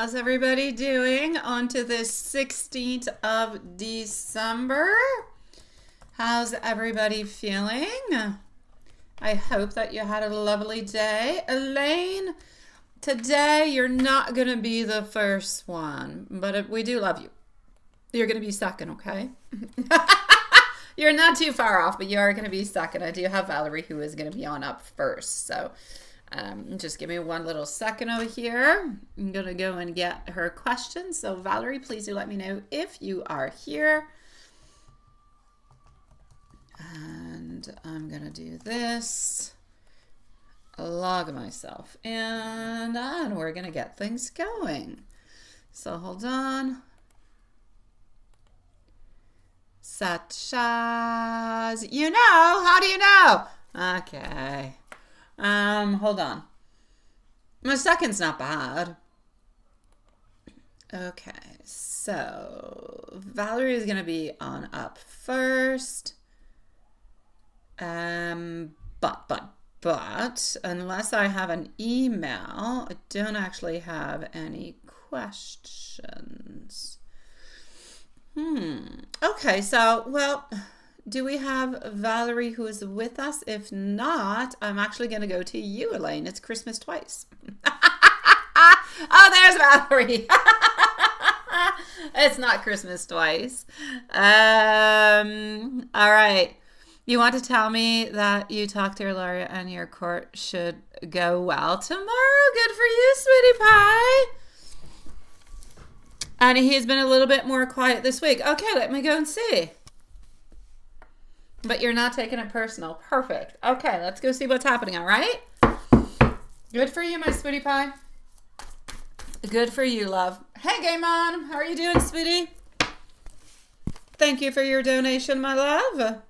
How's everybody doing on to this 16th of December? How's everybody feeling? I hope that you had a lovely day. Elaine, today you're not going to be the first one, but we do love you. You're going to be second, okay? You're not too far off, but you are going to be second. I do have Valerie who is going to be on up first, so just give me one little second over here. I'm going to go and get her questions. So Valerie, please do let me know if you are here. And I'm going to do this. Log myself in, and we're going to get things going. So hold on. Such as, you know, how do you know? Okay. Hold on. My second's not bad. Okay, so Valerie is going to be on up first. But unless I have an email, I don't actually have any questions. Okay, so, well, do we have Valerie who is with us? If not, I'm actually going to go to you, Elaine. It's Christmas twice. Oh, there's Valerie. It's not Christmas twice. All right. You want to tell me that you talked to your lawyer and your court should go well tomorrow? Good for you, sweetie pie. And he's been a little bit more quiet this week. Okay, let me go and see. But you're not taking it personal. Perfect. Okay, let's go see what's happening, all right? Good for you, my sweetie pie. Good for you, love. Hey, Game On. How are you doing, sweetie? Thank you for your donation, my love.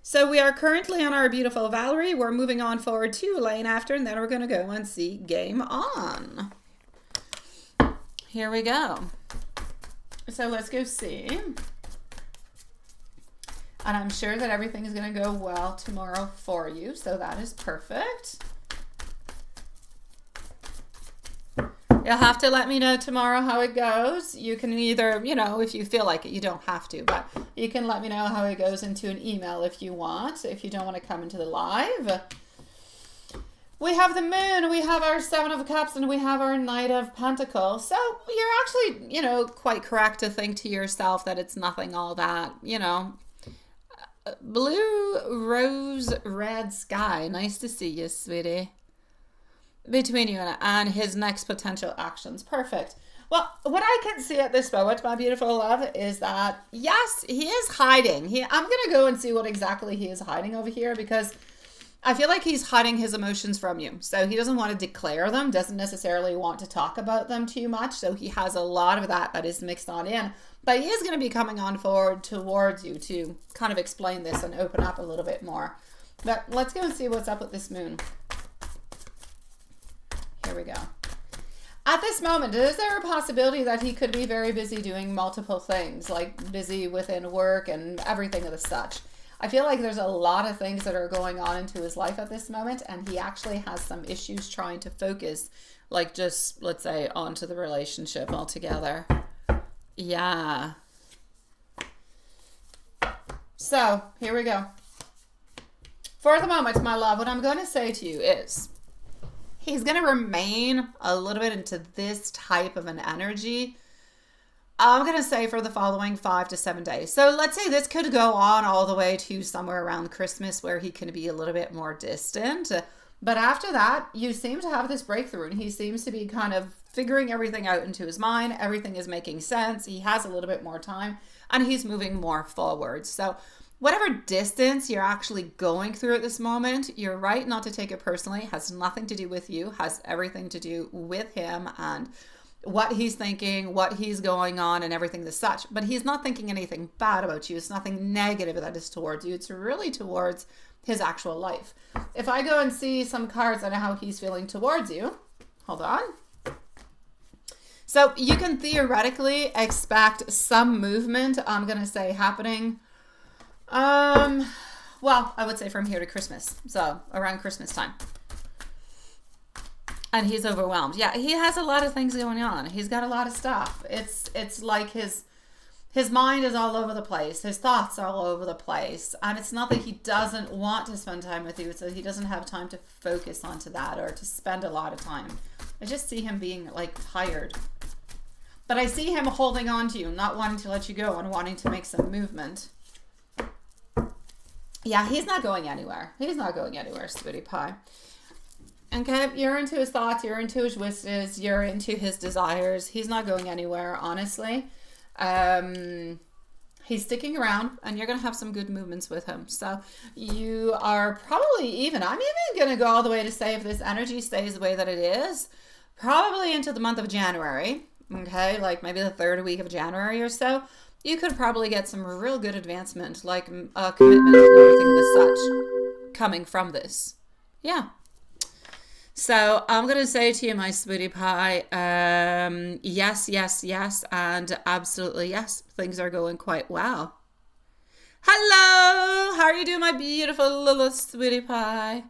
So we are currently on our beautiful Valerie. We're moving on forward to Elaine after, and then we're going to go and see Game On. Here we go. So let's go see. And I'm sure that everything is going to go well tomorrow for you. So that is perfect. You'll have to let me know tomorrow how it goes. You can either, you know, if you feel like it, you don't have to, but you can let me know how it goes into an email if you want, if you don't want to come into the live. We have the moon, we have our Seven of Cups, and we have our Knight of Pentacles. So you're actually, you know, quite correct to think to yourself that it's nothing all that, you know. Blue, rose, red sky. Nice to see you, sweetie. Between you and his next potential actions. Perfect. Well, what I can see at this moment, my beautiful love, is that, yes, he is hiding. I'm going to go and see what exactly he is hiding over here, because I feel like he's hiding his emotions from you. So he doesn't want to declare them, doesn't necessarily want to talk about them too much. So he has a lot of that is mixed on in. But he is going to be coming on forward towards you to kind of explain this and open up a little bit more. But let's go and see what's up with this moon. Here we go. At this moment, is there a possibility that he could be very busy doing multiple things, like busy within work and everything of the such? I feel like there's a lot of things that are going on into his life at this moment, and he actually has some issues trying to focus, like just, let's say, onto the relationship altogether. Yeah. So, here we go. For the moment, my love, what I'm going to say to you is he's going to remain a little bit into this type of an energy. I'm going to say for the following 5 to 7 days. So let's say this could go on all the way to somewhere around Christmas where he can be a little bit more distant. But after that, you seem to have this breakthrough, and he seems to be kind of figuring everything out into his mind. Everything is making sense. He has a little bit more time, and he's moving more forward. So whatever distance you're actually going through at this moment, you're right not to take it personally. It has nothing to do with you, has everything to do with him and what he's thinking, what he's going on, and everything as such. But he's not thinking anything bad about you. It's nothing negative that is towards you. It's really towards his actual life. If I go and see some cards on how he's feeling towards you, hold on. So you can theoretically expect some movement, I'm going to say, happening. Well, I would say from here to Christmas. So around Christmas time. And he's overwhelmed. Yeah, he has a lot of things going on. He's got a lot of stuff. It's like his mind is all over the place. His thoughts are all over the place. And it's not that he doesn't want to spend time with you. It's that he doesn't have time to focus onto that or to spend a lot of time. I just see him being like tired. But I see him holding on to you, not wanting to let you go and wanting to make some movement. Yeah, he's not going anywhere. He's not going anywhere, sweetie pie. Okay, you're into his thoughts, you're into his wishes, you're into his desires. He's not going anywhere, honestly. He's sticking around, and you're going to have some good movements with him. So you are probably even, I'm even going to go all the way to say if this energy stays the way that it is, probably into the month of January. Okay, like maybe the third week of January or so. You could probably get some real good advancement, like a commitment and everything and such coming from this. Yeah. So I'm going to say to you, my sweetie pie, yes, yes, yes, and absolutely yes. Things are going quite well. Hello. How are you doing, my beautiful little sweetie pie?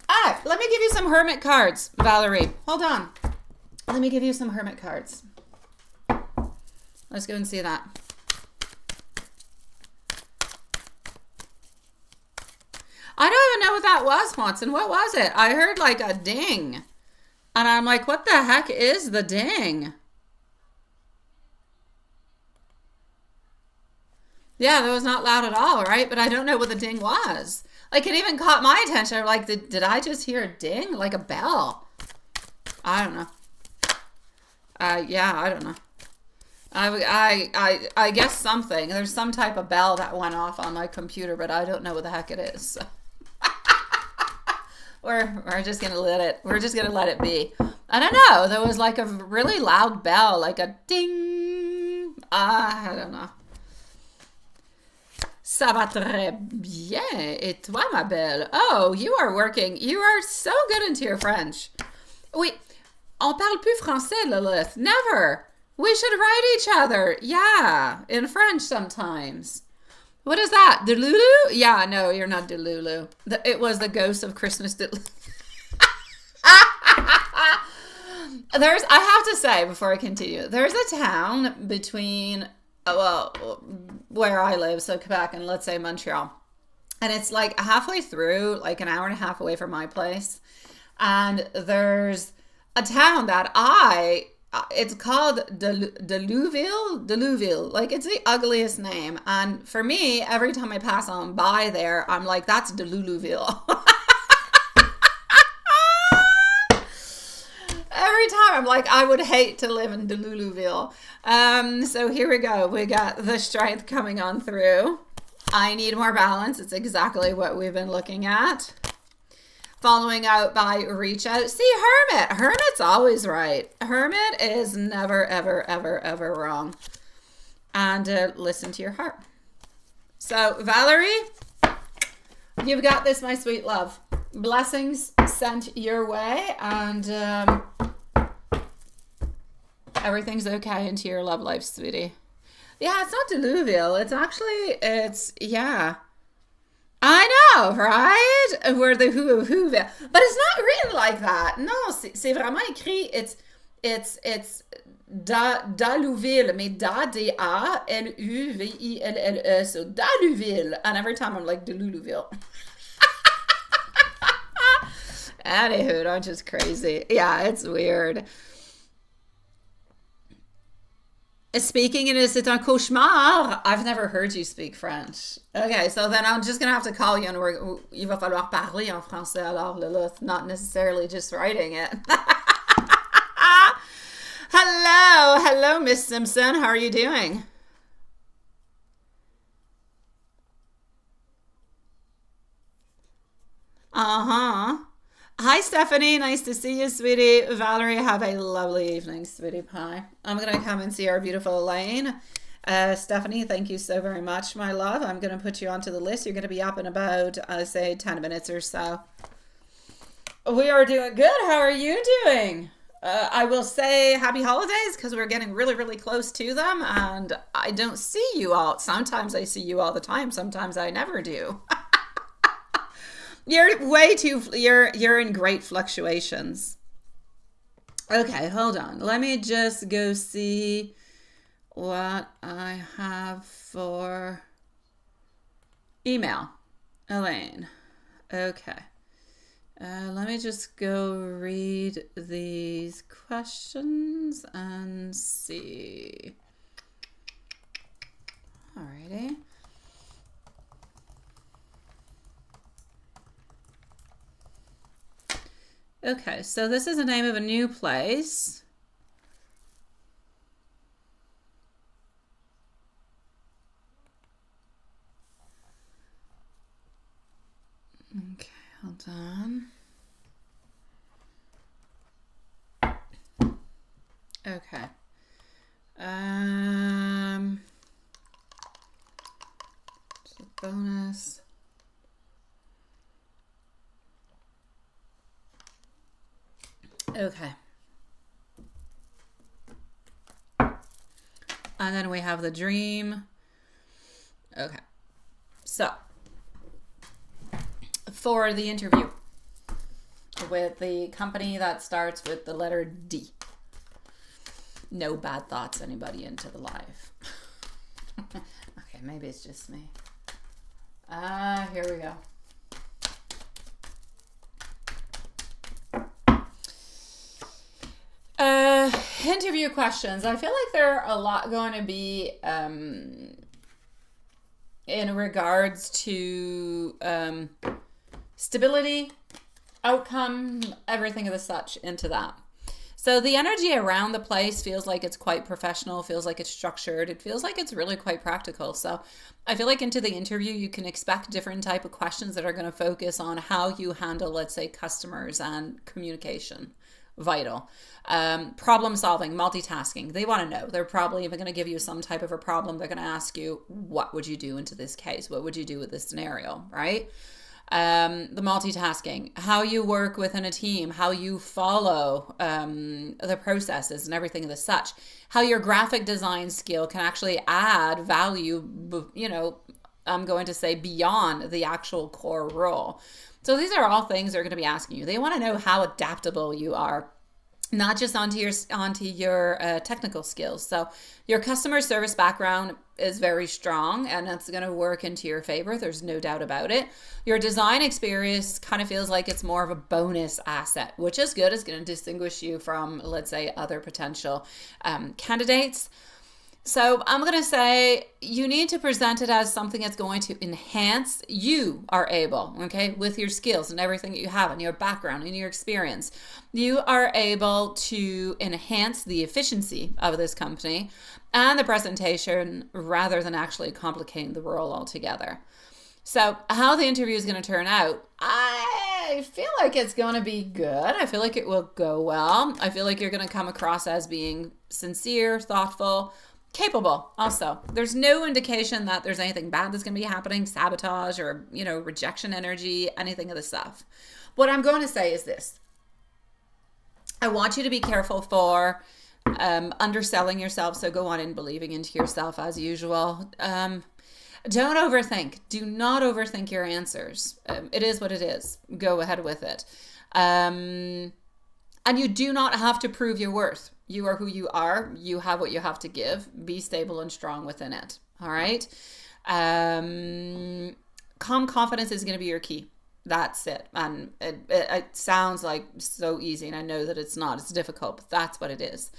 Ah, let me give you some hermit cards, Valerie. Hold on. Let me give you some hermit cards. Let's go and see that. I don't even know what that was, Watson. What was it? I heard like a ding. And I'm like, what the heck is the ding? Yeah, that was not loud at all, right? But I don't know what the ding was. Like, it even caught my attention. I'm like, did I just hear a ding? Like a bell? I don't know. Yeah, I don't know. I guess something. There's some type of bell that went off on my computer, but I don't know what the heck it is. So. We're just gonna let it be. I don't know. There was like a really loud bell, like a ding. I don't know. Ça va très bien. Et toi, ma belle? Oh, you are working. You are so good into your French. Oui, on parle plus français, Lilith. Never. We should write each other. Yeah, in French sometimes. What is that? Delulu? Yeah, no, you're not Delulu. It was the ghost of Christmas Delulu. I have to say, before I continue, there's a town between, where I live, so Quebec, and let's say Montreal. And it's like halfway through, like an hour and a half away from my place. And there's a town that it's called Delouville. Like, it's the ugliest name. And for me, every time I pass on by there, I'm like, that's Delouville. Every time I'm like, I would hate to live in Delouville. So here we go. We got the strength coming on through. I need more balance. It's exactly what we've been looking at. Following out by reach out. See, Hermit. Hermit's always right. Hermit is never, ever, ever, ever wrong. And listen to your heart. So, Valerie, you've got this, my sweet love. Blessings sent your way, and everything's okay into your love life, sweetie. Yeah, it's not Delouville. Yeah. I know, right? Where the who, but it's not written like that. No, c'est vraiment écrit. It's Delouville, mais D-A-L-U-V-I-L-L-E. So Delouville, and every time I'm like Delouville. Anywho, I'm just crazy. Yeah, it's weird. Speaking in c'est un cauchemar. I've never heard you speak French. Okay, so then I'm just going to have to call you and il va falloir parler en français alors, Lilith, not necessarily just writing it. Hello, Miss Simpson. How are you doing? Uh-huh. Hi, Stephanie. Nice to see you, sweetie. Valerie, have a lovely evening, sweetie pie. I'm going to come and see our beautiful Elaine. Stephanie, thank you so very much, my love. I'm going to put you onto the list. You're going to be up in about, say, 10 minutes or so. We are doing good. How are you doing? I will say happy holidays because we're getting really, really close to them. And I don't see you all. Sometimes I see you all the time. Sometimes I never do. You're way too, you're in great fluctuations. Okay, hold on. Let me just go see what I have for email. Elaine. Okay. Let me just go read these questions and see. Alrighty. Okay, so this is the name of a new place. Okay, hold on. Okay. Bonus. Okay. And then we have the dream. Okay. So, for the interview with the company that starts with the letter D. No bad thoughts, anybody into the live. Okay, maybe it's just me. Here we go. Interview questions. I feel like there are a lot going to be in regards to stability, outcome, everything of the such into that. So the energy around the place feels like it's quite professional, feels like it's structured. It feels like it's really quite practical. So I feel like into the interview, you can expect different type of questions that are going to focus on how you handle, let's say, customers and communication. Vital. Problem solving, multitasking. They want to know. They're probably even going to give you some type of a problem. They're going to ask you, what would you do into this case? What would you do with this scenario, right? The multitasking, how you work within a team, how you follow the processes and everything of the such, how your graphic design skill can actually add value, you know, I'm going to say beyond the actual core role. So these are all things they're going to be asking you. They want to know how adaptable you are, not just onto your technical skills. So your customer service background is very strong and it's going to work into your favor. There's no doubt about it. Your design experience kind of feels like it's more of a bonus asset, which is good. It's going to distinguish you from, let's say, other potential candidates. So I'm going to say you need to present it as something that's going to enhance. You are able, okay, with your skills and everything that you have and your background and your experience, you are able to enhance the efficiency of this company and the presentation rather than actually complicating the role altogether. So how the interview is going to turn out, I feel like it's going to be good. I feel like it will go well. I feel like you're going to come across as being sincere, thoughtful, capable. Also, there's no indication that there's anything bad that's going to be happening, sabotage or, you know, rejection energy, anything of the stuff. What I'm going to say is this. I want you to be careful for underselling yourself. So go on in believing into yourself as usual. Don't overthink. Do not overthink your answers. It is what it is. Go ahead with it. And you do not have to prove your worth. You are who you are. You have what you have to give. Be stable and strong within it. All right. Calm confidence is going to be your key. That's it. And it sounds like so easy. And I know that it's not. It's difficult, but that's what it is.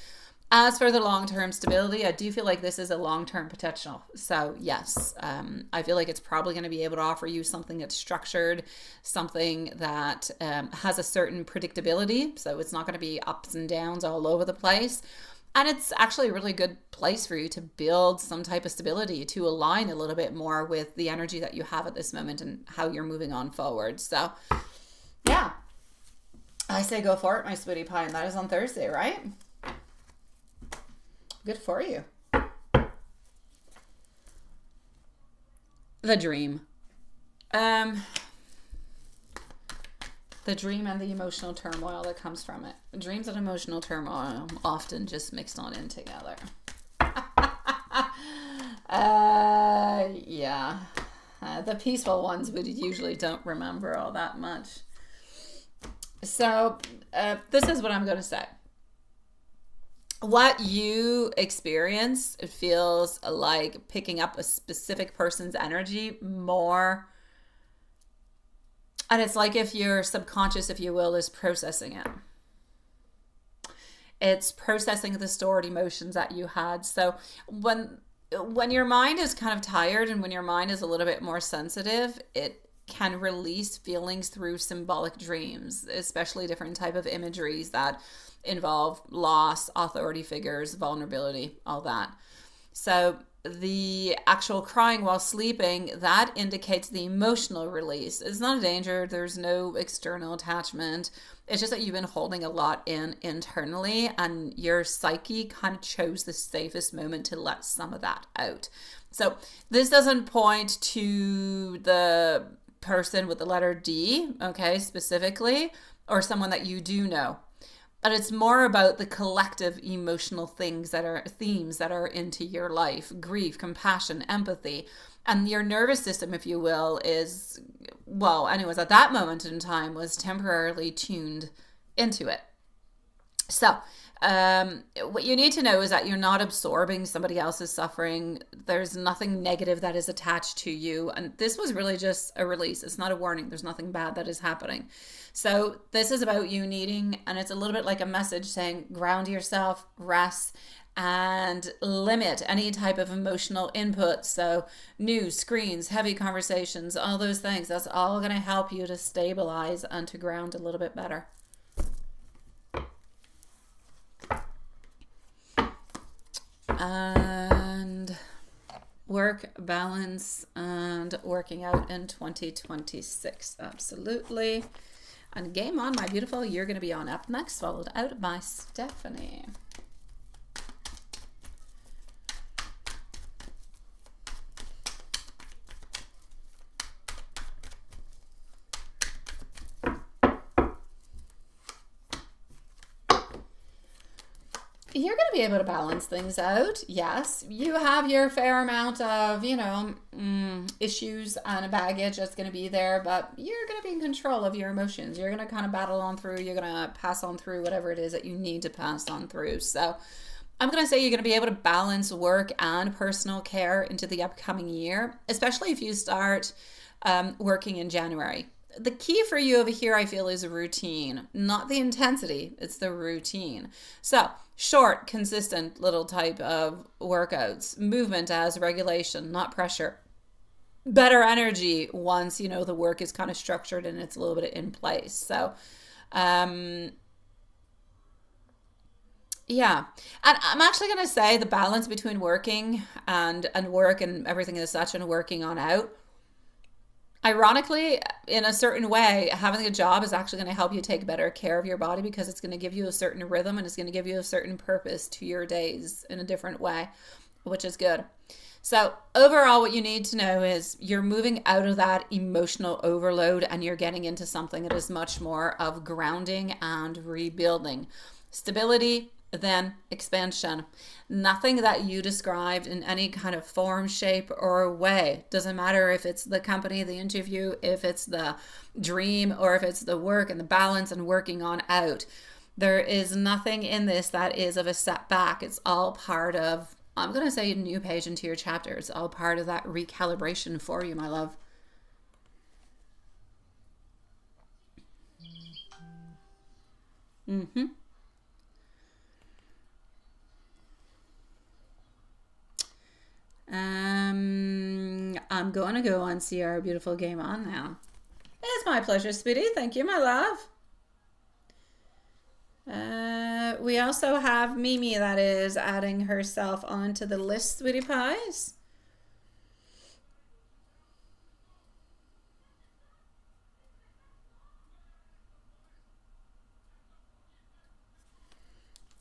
As for the long-term stability, I do feel like this is a long-term potential. So yes, I feel like it's probably going to be able to offer you something that's structured, something that has a certain predictability. So it's not going to be ups and downs all over the place. And it's actually a really good place for you to build some type of stability, to align a little bit more with the energy that you have at this moment and how you're moving on forward. So yeah, I say go for it, my sweetie pie. And that is on Thursday, right? Good for you. The dream. The dream and the emotional turmoil that comes from it. Dreams and emotional turmoil often just mixed on in together. Yeah. The peaceful ones we usually don't remember all that much. So this is what I'm going to say. What you experience, it feels like picking up a specific person's energy more. And it's like if your subconscious, if you will, is processing it. It's processing the stored emotions that you had. So when your mind is kind of tired and when your mind is a little bit more sensitive, it can release feelings through symbolic dreams, especially different type of imageries that involve loss, authority figures, vulnerability, all that. So the actual crying while sleeping, that indicates the emotional release. It's not a danger. There's no external attachment. It's just that you've been holding a lot in internally, and your psyche kind of chose the safest moment to let some of that out. So this doesn't point to the person with the letter D, okay, specifically, or someone that you do know. But it's more about the collective emotional themes that are into your life: grief, compassion, empathy. And your nervous system, if you will, is, well, anyways, at that moment in time was temporarily tuned into it. So what you need to know is that you're not absorbing somebody else's suffering. There's nothing negative that is attached to you. And this was really just a release. It's not a warning. There's nothing bad that is happening. So this is about you needing, and it's a little bit like a message saying, ground yourself, rest, and limit any type of emotional input. So news, screens, heavy conversations, all those things, that's all going to help you to stabilize and to ground a little bit better. And work, balance, and working out in 2026. Absolutely. And game on, my beautiful. You're going to be on up next, followed out by Stephanie. You're going to be able to balance things out. Yes, you have your fair amount of, issues and a baggage that's going to be there, but you're going to be in control of your emotions. You're going to kind of battle on through. You're going to pass on through whatever it is that you need to pass on through. So I'm going to say you're going to be able to balance work and personal care into the upcoming year, especially if you start working in January. The key for you over here, I feel, is routine, not the intensity. It's the routine. So short, consistent little type of workouts, movement as regulation, not pressure. Better energy once, the work is kind of structured and it's a little bit in place. So, yeah. And I'm actually going to say the balance between working and work and everything as such and working on out. Ironically, in a certain way, having a job is actually going to help you take better care of your body because it's going to give you a certain rhythm and it's going to give you a certain purpose to your days in a different way, which is good. So overall, what you need to know is you're moving out of that emotional overload and you're getting into something that is much more of grounding and rebuilding. Stability, then expansion. Nothing that you described in any kind of form, shape, or way. Doesn't matter if it's the company, the interview, if it's the dream, or if it's the work and the balance and working on out. There is nothing in this that is of a setback. It's all part of, I'm going to say, a new page into your chapter. It's all part of that recalibration for you, my love. I'm going to go and see our beautiful game on now. It's my pleasure, sweetie. Thank you, my love. We also have Mimi that is adding herself onto the list, sweetie pies.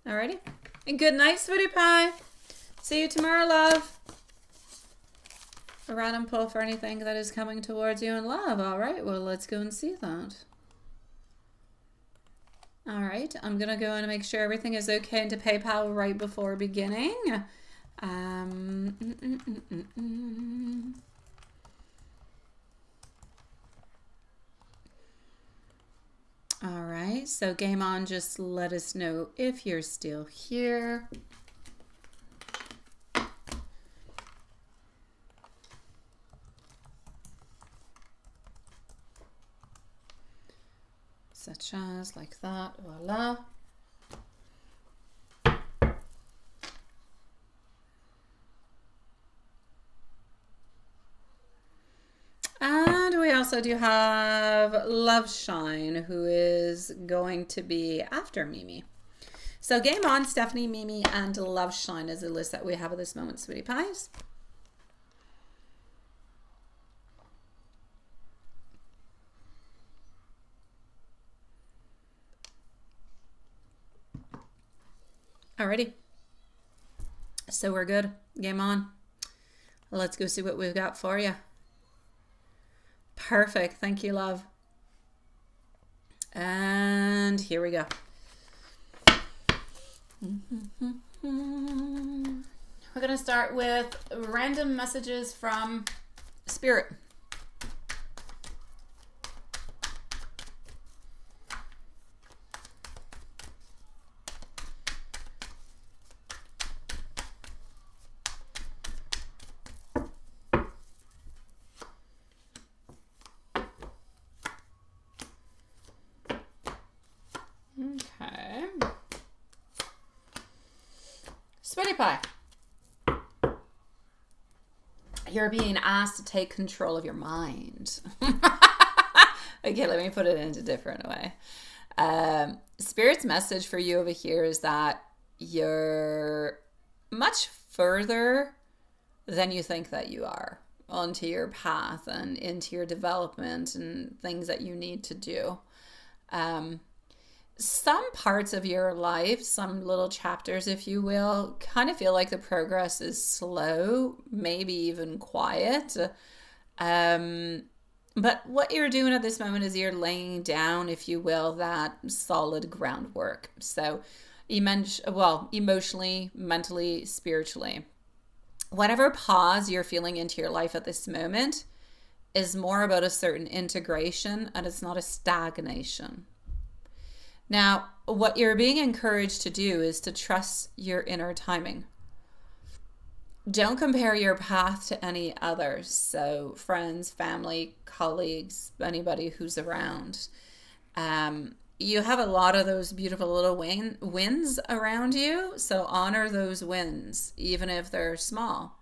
Alrighty. And good night, sweetie pie. See you tomorrow, love. A random pull for anything that is coming towards you in love. All right, well, let's go and see that. All right, I'm going to go and make sure everything is okay into PayPal right before beginning. All right, so game on, just let us know if you're still here. Such as like that, voila. And we also do have Love Shine, who is going to be after Mimi. So game on, Stephanie, Mimi, and Love Shine is the list that we have at this moment, sweetie pies. Alrighty. So we're good. Game on. Let's go see what we've got for you. Perfect. Thank you, love. And here we go. We're going to start with random messages from Spirit. Okay. Sweetie pie. You're being asked to take control of your mind. Okay, let me put it into a different way. Spirit's message for you over here is that you're much further than you think that you are onto your path and into your development and things that you need to do. Some parts of your life, some little chapters, if you will, kind of feel like the progress is slow, maybe even quiet. But what you're doing at this moment is you're laying down, if you will, that solid groundwork. So emotionally, mentally, spiritually. Whatever pause you're feeling into your life at this moment is more about a certain integration, and it's not a stagnation. Now, what you're being encouraged to do is to trust your inner timing. Don't compare your path to any others. So friends, family, colleagues, anybody who's around. You have a lot of those beautiful little wins around you. So honor those wins, even if they're small.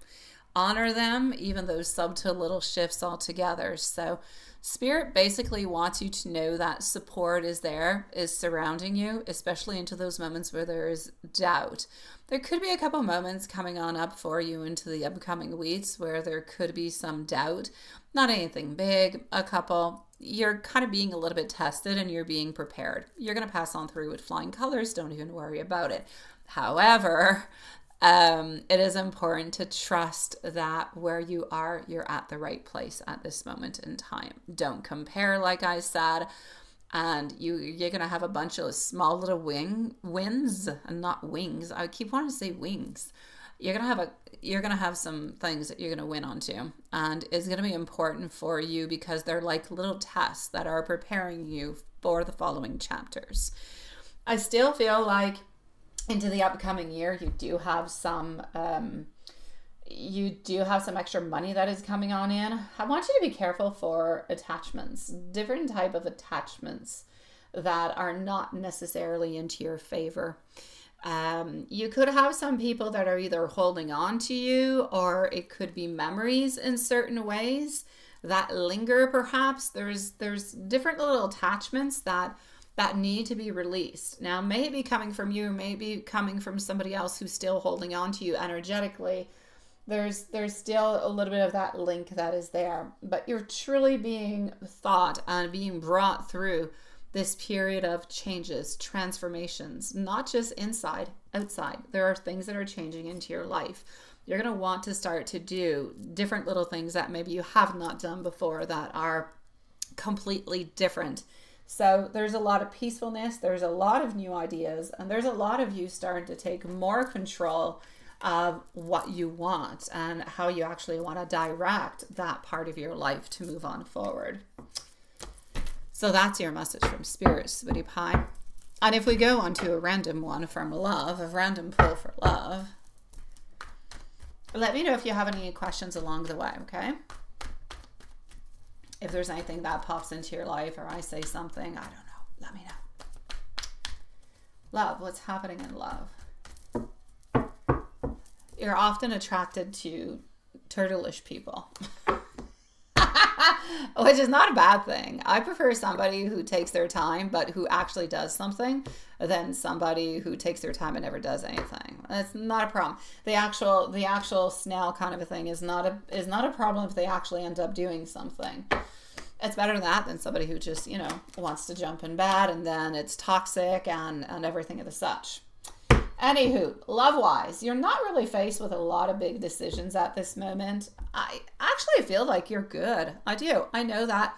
Honor them, even those subtle little shifts altogether. So Spirit basically wants you to know that support is there, is surrounding you, especially into those moments where there is doubt. There could be a couple moments coming on up for you into the upcoming weeks where there could be some doubt. Not anything big, a couple. You're kind of being a little bit tested and you're being prepared. You're going to pass on through with flying colors. Don't even worry about it. However, it is important to trust that where you are, you're at the right place at this moment in time. Don't compare, like I said, and you're going to have a bunch of small little wins and not wings. I keep wanting to say wings. You're going to have some things that you're going to win onto, and it's going to be important for you because they're like little tests that are preparing you for the following chapters. I still feel like into the upcoming year, you do have some extra money that is coming on in. I want you to be careful for attachments, different type of attachments that are not necessarily into your favor. You could have some people that are either holding on to you, or it could be memories in certain ways that linger. Perhaps there's different little attachments that need to be released. Now, maybe coming from you, maybe coming from somebody else who's still holding on to you energetically. There's still a little bit of that link that is there, but you're truly being thought and being brought through this period of changes, transformations, not just inside, outside. There are things that are changing into your life. You're going to want to start to do different little things that maybe you have not done before that are completely different. So there's a lot of peacefulness, there's a lot of new ideas, and there's a lot of you starting to take more control of what you want and how you actually want to direct that part of your life to move on forward. So that's your message from Spirit, sweetie pie. And if we go on to a random one from love, a random pull for love, let me know if you have any questions along the way, okay? If there's anything that pops into your life or I say something, I don't know. Let me know. Love, what's happening in love? You're often attracted to turtleish people. Which is not a bad thing. I prefer somebody who takes their time but who actually does something than somebody who takes their time and never does anything. That's not a problem. The actual snail kind of a thing is not a problem if they actually end up doing something. It's better that than somebody who just, wants to jump in bed and then it's toxic and everything of the such. Anywho, love-wise, you're not really faced with a lot of big decisions at this moment. I actually feel like you're good. I do. I know that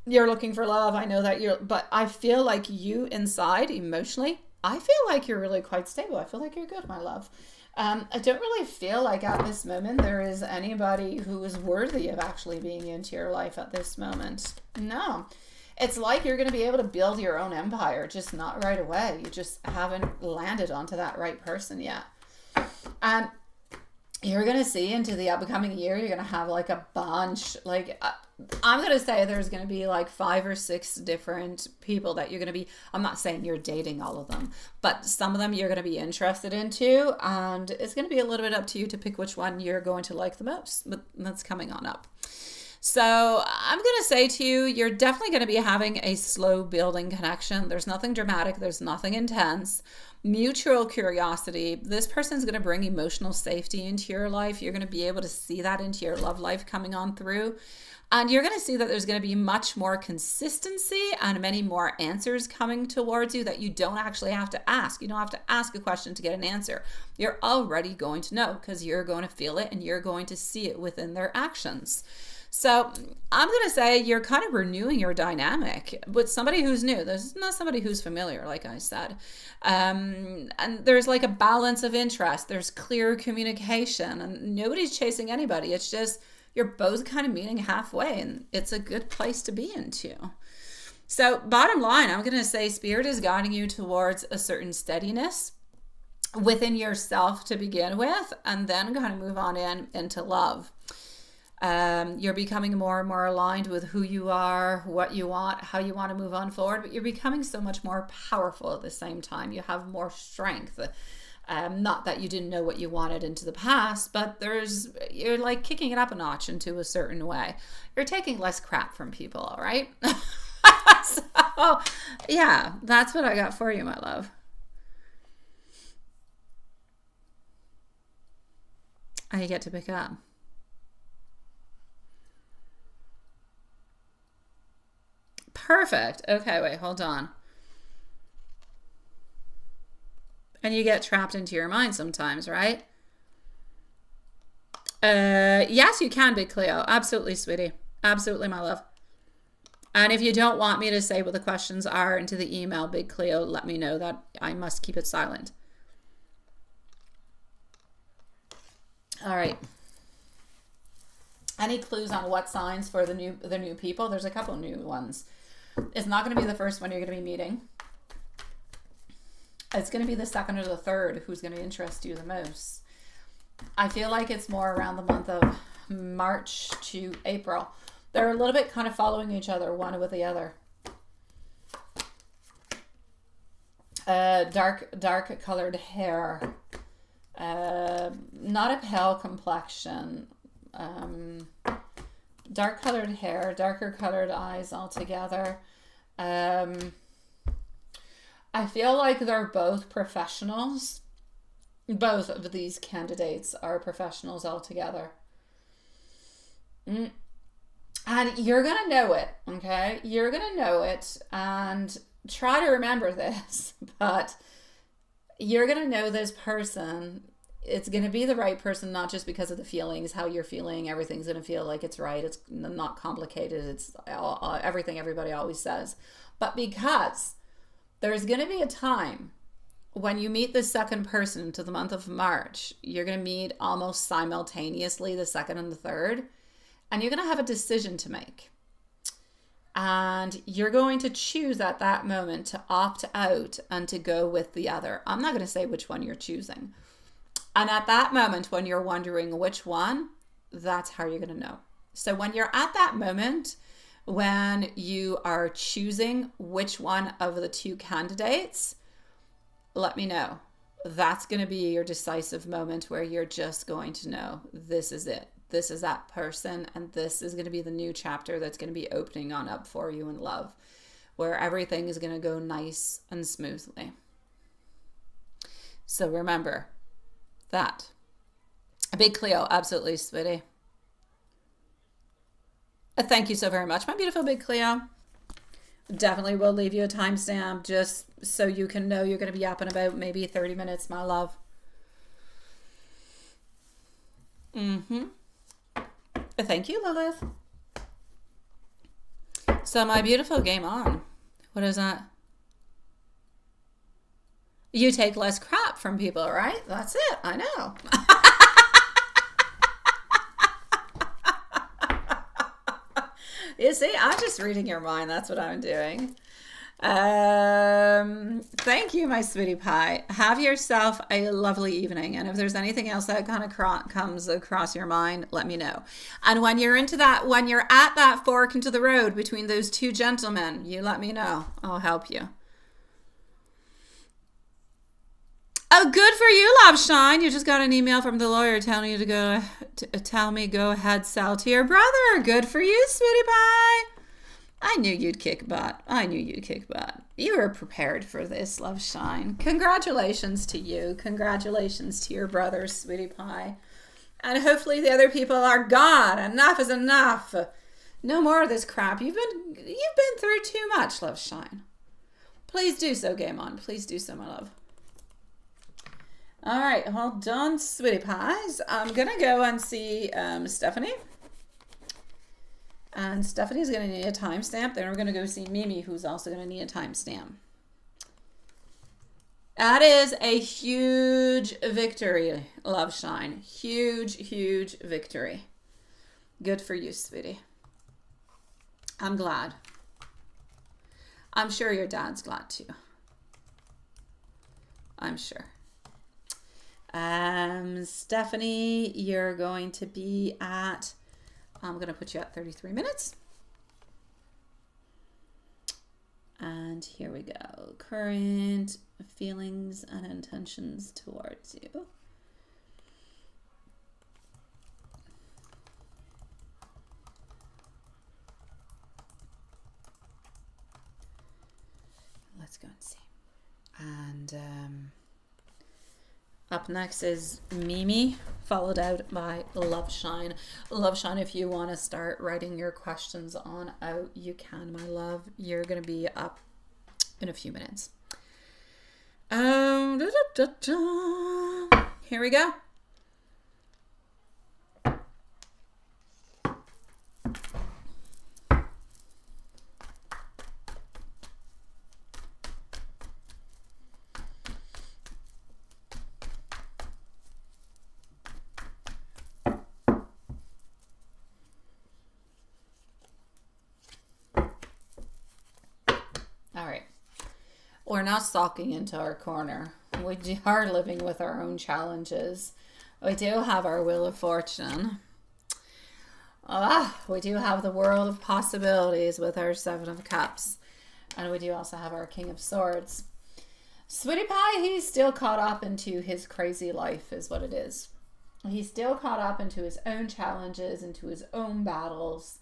you're looking for love. I know that but I feel like you inside, emotionally, I feel like you're really quite stable. I feel like you're good, my love. I don't really feel like at this moment there is anybody who is worthy of actually being into your life at this moment. No. It's like you're going to be able to build your own empire, just not right away. You just haven't landed onto that right person yet. And you're going to see into the upcoming year, you're going to have like a bunch, I'm going to say there's going to be like 5 or 6 different people that you're going to be, I'm not saying you're dating all of them, but some of them you're going to be interested into. And it's going to be a little bit up to you to pick which one you're going to like the most. But that's coming on up. So I'm going to say to you, you're definitely going to be having a slow building connection. There's nothing dramatic. There's nothing intense. Mutual curiosity. This person's going to bring emotional safety into your life. You're going to be able to see that into your love life coming on through. And you're going to see that there's going to be much more consistency and many more answers coming towards you that you don't actually have to ask. You don't have to ask a question to get an answer. You're already going to know because you're going to feel it and you're going to see it within their actions. So I'm going to say you're kind of renewing your dynamic with somebody who's new. There's not somebody who's familiar, like I said. And there's like a balance of interest. There's clear communication and nobody's chasing anybody. It's just you're both kind of meeting halfway and it's a good place to be into. So bottom line, I'm going to say Spirit is guiding you towards a certain steadiness within yourself to begin with and then kind of move on into love. You're becoming more and more aligned with who you are, what you want, how you want to move on forward, but you're becoming so much more powerful at the same time. You have more strength. Not that you didn't know what you wanted into the past, but you're like kicking it up a notch into a certain way. You're taking less crap from people, all right? So, yeah, that's what I got for you, my love. I get to pick up. Perfect. Okay, wait, hold on. And you get trapped into your mind sometimes, right? Yes, you can, Big Cleo. Absolutely, sweetie. Absolutely, my love. And if you don't want me to say what the questions are into the email, Big Cleo, let me know that I must keep it silent. All right. Any clues on what signs for the new people? There's a couple new ones. It's not going to be the first one you're going to be meeting. It's going to be the second or the third who's going to interest you the most. I feel like it's more around the month of March to April. They're a little bit kind of following each other, one with the other. Dark colored hair. Not a pale complexion. Dark colored hair, darker colored eyes altogether. I feel like they're both professionals. Both of these candidates are professionals altogether. And you're going to know it, okay? You're going to know it and try to remember this, but you're going to know this person. It's going to be the right person, not just because of the feelings, how you're feeling. Everything's going to feel like it's right. It's not complicated. It's everything everybody always says. But because there's going to be a time when you meet the second person to the month of March, you're going to meet almost simultaneously the second and the third, and you're going to have a decision to make. And you're going to choose at that moment to opt out and to go with the other. I'm not going to say which one you're choosing. And at that moment, when you're wondering which one, that's how you're going to know. So when you're at that moment, when you are choosing which one of the two candidates, let me know. That's going to be your decisive moment where you're just going to know this is it. This is that person, and this is going to be the new chapter that's going to be opening on up for you in love, where everything is going to go nice and smoothly. So remember that. A big Cleo, absolutely, sweetie. Thank you so very much, my beautiful big Cleo. Definitely will leave you a timestamp just so you can know you're going to be up in about maybe 30 minutes, my love. Thank you, Lilith. So my beautiful game on. What is that? You take less crap from people, right? That's it. I know. You see, I'm just reading your mind. That's what I'm doing. Thank you, my sweetie pie. Have yourself a lovely evening. And if there's anything else that kind of comes across your mind, let me know. And when you're at that fork into the road between those two gentlemen, you let me know. I'll help you. Oh, good for you, Love Shine. You just got an email from the lawyer telling you to go ahead, sell to your brother. Good for you, sweetie pie. I knew you'd kick butt. You were prepared for this, Love Shine. Congratulations to you. Congratulations to your brother, sweetie pie. And hopefully the other people are gone. Enough is enough. No more of this crap. You've been through too much, Love Shine. Please do so, Game On. Please do so, my love. All right, hold on, sweetie pies. I'm going to go and see Stephanie. And Stephanie's going to need a timestamp. Then we're going to go see Mimi, who's also going to need a timestamp. That is a huge victory, Love Shine. Huge, huge victory. Good for you, sweetie. I'm glad. I'm sure your dad's glad too. I'm sure. Stephanie, you're going to be at, I'm going to put you at 33 minutes. And here we go. Current feelings and intentions towards you. Let's go and see. And up next is Mimi, followed out by Love Shine. Love Shine, if you want to start writing your questions on out, you can, my love. You're going to be up in a few minutes. Here we go. We're not sulking into our corner. We are living with our own challenges. We do have our Wheel of Fortune. We do have the world of possibilities with our Seven of Cups. And we do also have our King of Swords. Sweetie Pie, he's still caught up into his crazy life is what it is. He's still caught up into his own challenges, into his own battles.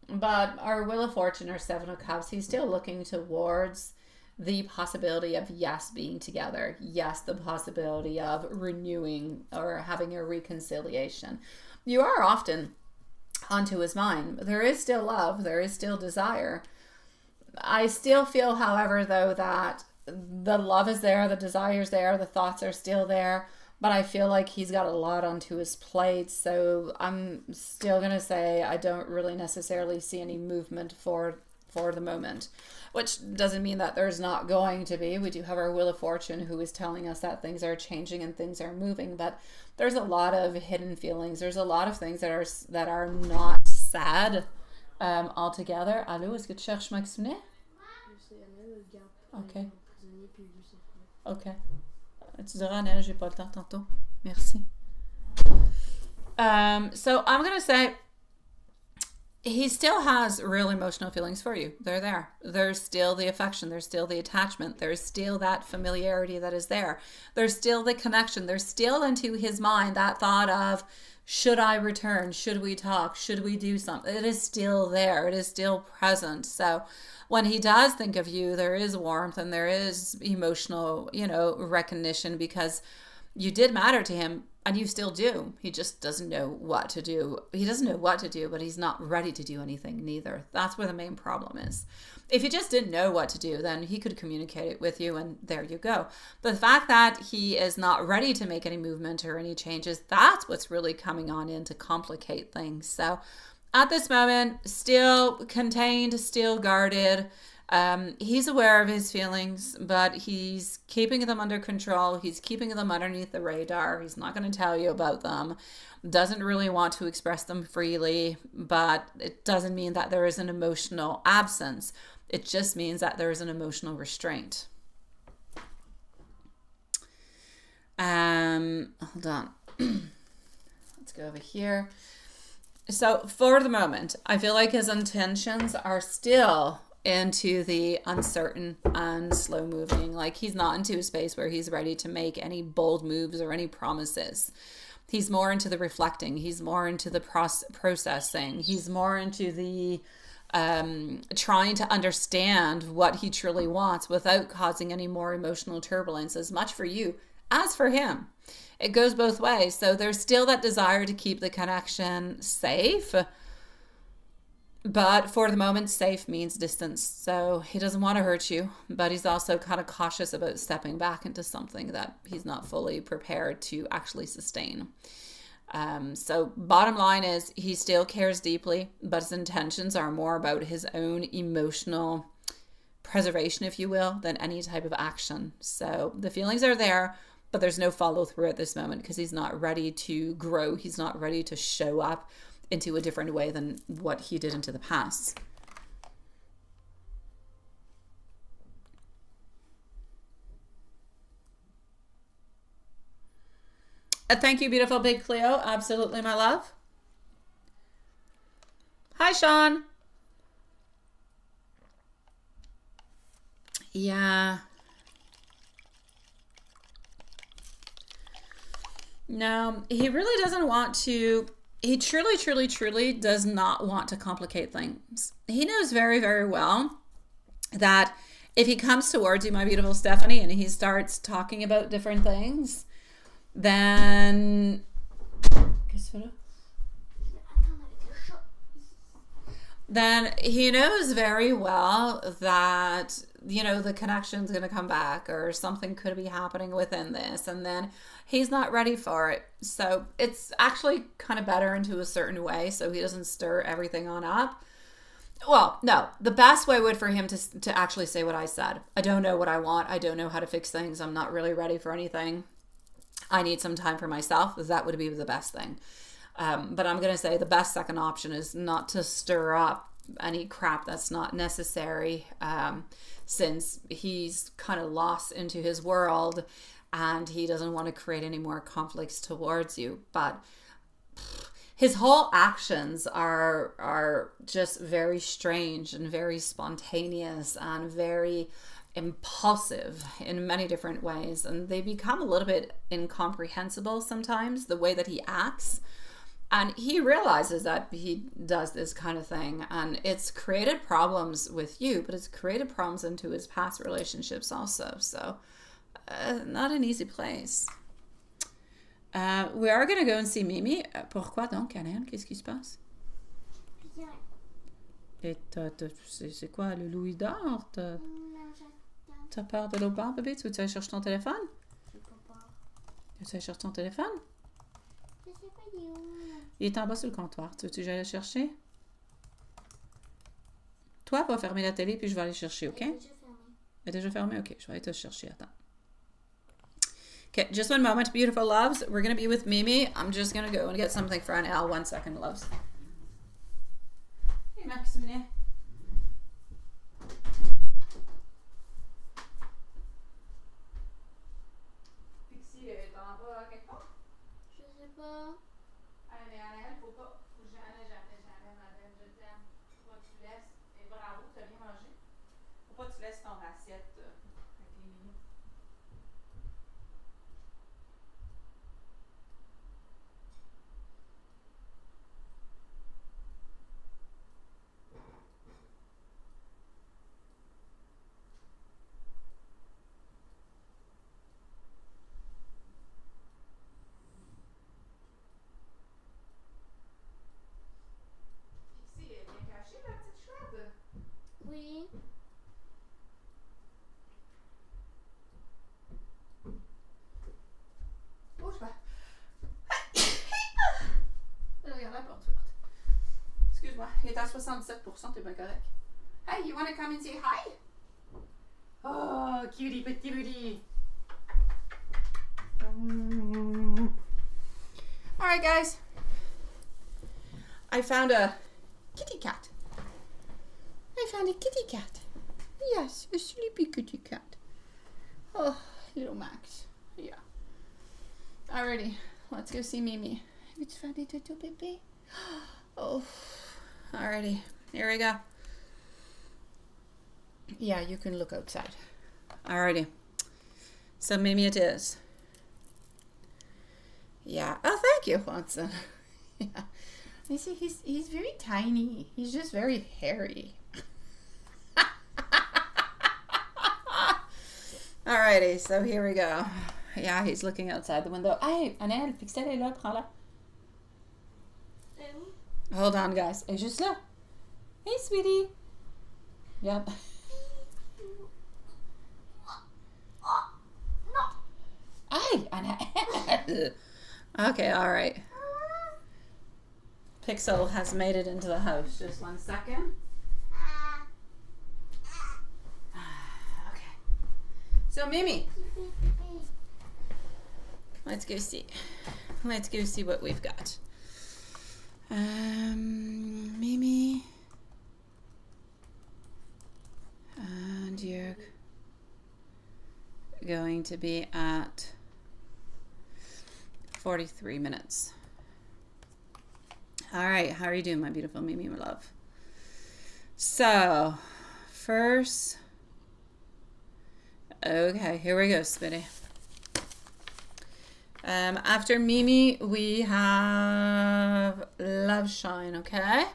But our Wheel of Fortune or Seven of Cups, he's still looking towards the possibility of, yes, being together. Yes, the possibility of renewing or having a reconciliation. You are often onto his mind. There is still love. There is still desire. I still feel, however, though, that the love is there, the desire is there, the thoughts are still there. But I feel like he's got a lot onto his plate, so I'm still going to say I don't really necessarily see any movement for the moment, which doesn't mean that there's not going to be. We do have our Wheel of Fortune who is telling us that things are changing and things are moving, but there's a lot of hidden feelings. There's a lot of things that are not said altogether. Allô, est-ce que tu cherches Maxinet? Ok. Ok. Tu diras à Nel, j'ai pas le temps tantôt. Merci. So I'm going to say he still has real emotional feelings for you. They're there. There's still the affection. There's still the attachment. There's still that familiarity that is there. There's still the connection. There's still into his mind that thought of, should I return? Should we talk? Should we do something? It is still there. It is still present. So when he does think of you, there is warmth and there is emotional, recognition, because you did matter to him. And you still do. He just doesn't know what to do. He doesn't know what to do, but he's not ready to do anything neither. That's where the main problem is. If he just didn't know what to do, then he could communicate it with you, and there you go. But the fact that he is not ready to make any movement or any changes, that's what's really coming on in to complicate things. So at this moment, still contained, still guarded. He's aware of his feelings, but he's keeping them under control. He's keeping them underneath the radar. He's not going to tell you about them. Doesn't really want to express them freely, but it doesn't mean that there is an emotional absence. It just means that there is an emotional restraint. Hold on. Let's go over here. So for the moment, I feel like his intentions are still into the uncertain and slow moving. Like he's not into a space where he's ready to make any bold moves or any promises. He's more into the reflecting. He's more into the processing. He's more into the trying to understand what he truly wants without causing any more emotional turbulence, as much for you as for him. It goes both ways. So there's still that desire to keep the connection safe. But for the moment, safe means distance. So he doesn't want to hurt you, but he's also kind of cautious about stepping back into something that he's not fully prepared to actually sustain. So bottom line is he still cares deeply, but his intentions are more about his own emotional preservation, if you will, than any type of action. So the feelings are there, but there's no follow through at this moment because he's not ready to grow. He's not ready to show up into a different way than what he did into the past. Thank you, beautiful Big Cleo. Absolutely, my love. Hi, Sean. Yeah. No, he really doesn't want to. He truly does not want to complicate things. He knows very, very well that if he comes towards you, my beautiful Stephanie, and he starts talking about different things, then he knows very well that, the connection's going to come back or something could be happening within this, and then he's not ready for it. So it's actually kind of better into a certain way so he doesn't stir everything on up. Well, no, the best way would for him to actually say what I said. I don't know what I want. I don't know how to fix things. I'm not really ready for anything. I need some time for myself. That would be the best thing. But I'm going to say the best second option is not to stir up any crap that's not necessary, since he's kind of lost into his world and he doesn't want to create any more conflicts towards you. But his whole actions are just very strange and very spontaneous and very impulsive in many different ways, and they become a little bit incomprehensible sometimes, the way that he acts. And he realizes that he does this kind of thing, and it's created problems with you, but it's created problems into his past relationships also. So not an easy place. We are going to go and see Mimi. Pourquoi donc, Ariane? Qu'est-ce qui se passe? Et c'est quoi, le louis d'or? T'as peur de l'autre bord, bébé? Tu veux aller chercher ton téléphone? Tu veux aller chercher ton téléphone? Je sais pas, il est où? Il est en bas sur le comptoir. Tu veux que j'aille le chercher? Toi, va fermer la télé puis je vais aller chercher, OK? Elle est déjà fermée? OK, je vais aller te chercher. Attends. Okay, just one moment, beautiful loves. We're going to be with Mimi. I'm just going to go and get something for Annelle. 1 second, loves. Hey, Maximilien? Pixie, t'en vas quelque part? Je sais pas. Ah, mais Anaël, faut jamais, madame, je t'aime. Faut pas que tu laisses. Et bravo, t'as bien mangé. Faut pas que tu laisses ton assiette avec les minous. Pixie, elle est bien cachée, la petite chouette. Oui. Bouge pas. Regarde la porte ouverte. Excuse-moi, il est à 77%, t'es bien correct. Hey, you wanna come and say hi? Oh, cutie, petit booty. Alright, guys. I found a kitty cat. Yes, a sleepy kitty cat. Oh, little Max. Yeah. Alrighty, let's go see Mimi. It's funny to do, baby. Oh, alrighty, here we go. Yeah, you can look outside. Alrighty. So Mimi it is. Yeah. Oh, thank you, Watson. Yeah. You see, he's very tiny. He's just very hairy. Alrighty, so here we go. Yeah, he's looking outside the window. Hey, Annelle, Pixel est là, prends-la. Hold on, guys. Elle est juste là. Hey, sweetie. Yep. Hey, Annelle. Okay, alright. Pixel has made it into the house. Just 1 second. Okay. So, Mimi. Let's go see. Let's go see what we've got. Mimi. And you're going to be at 43 minutes. All right, how are you doing, my beautiful Mimi, my love? So, first, okay, here we go, Spitty. After Mimi, we have Love Shine, okay?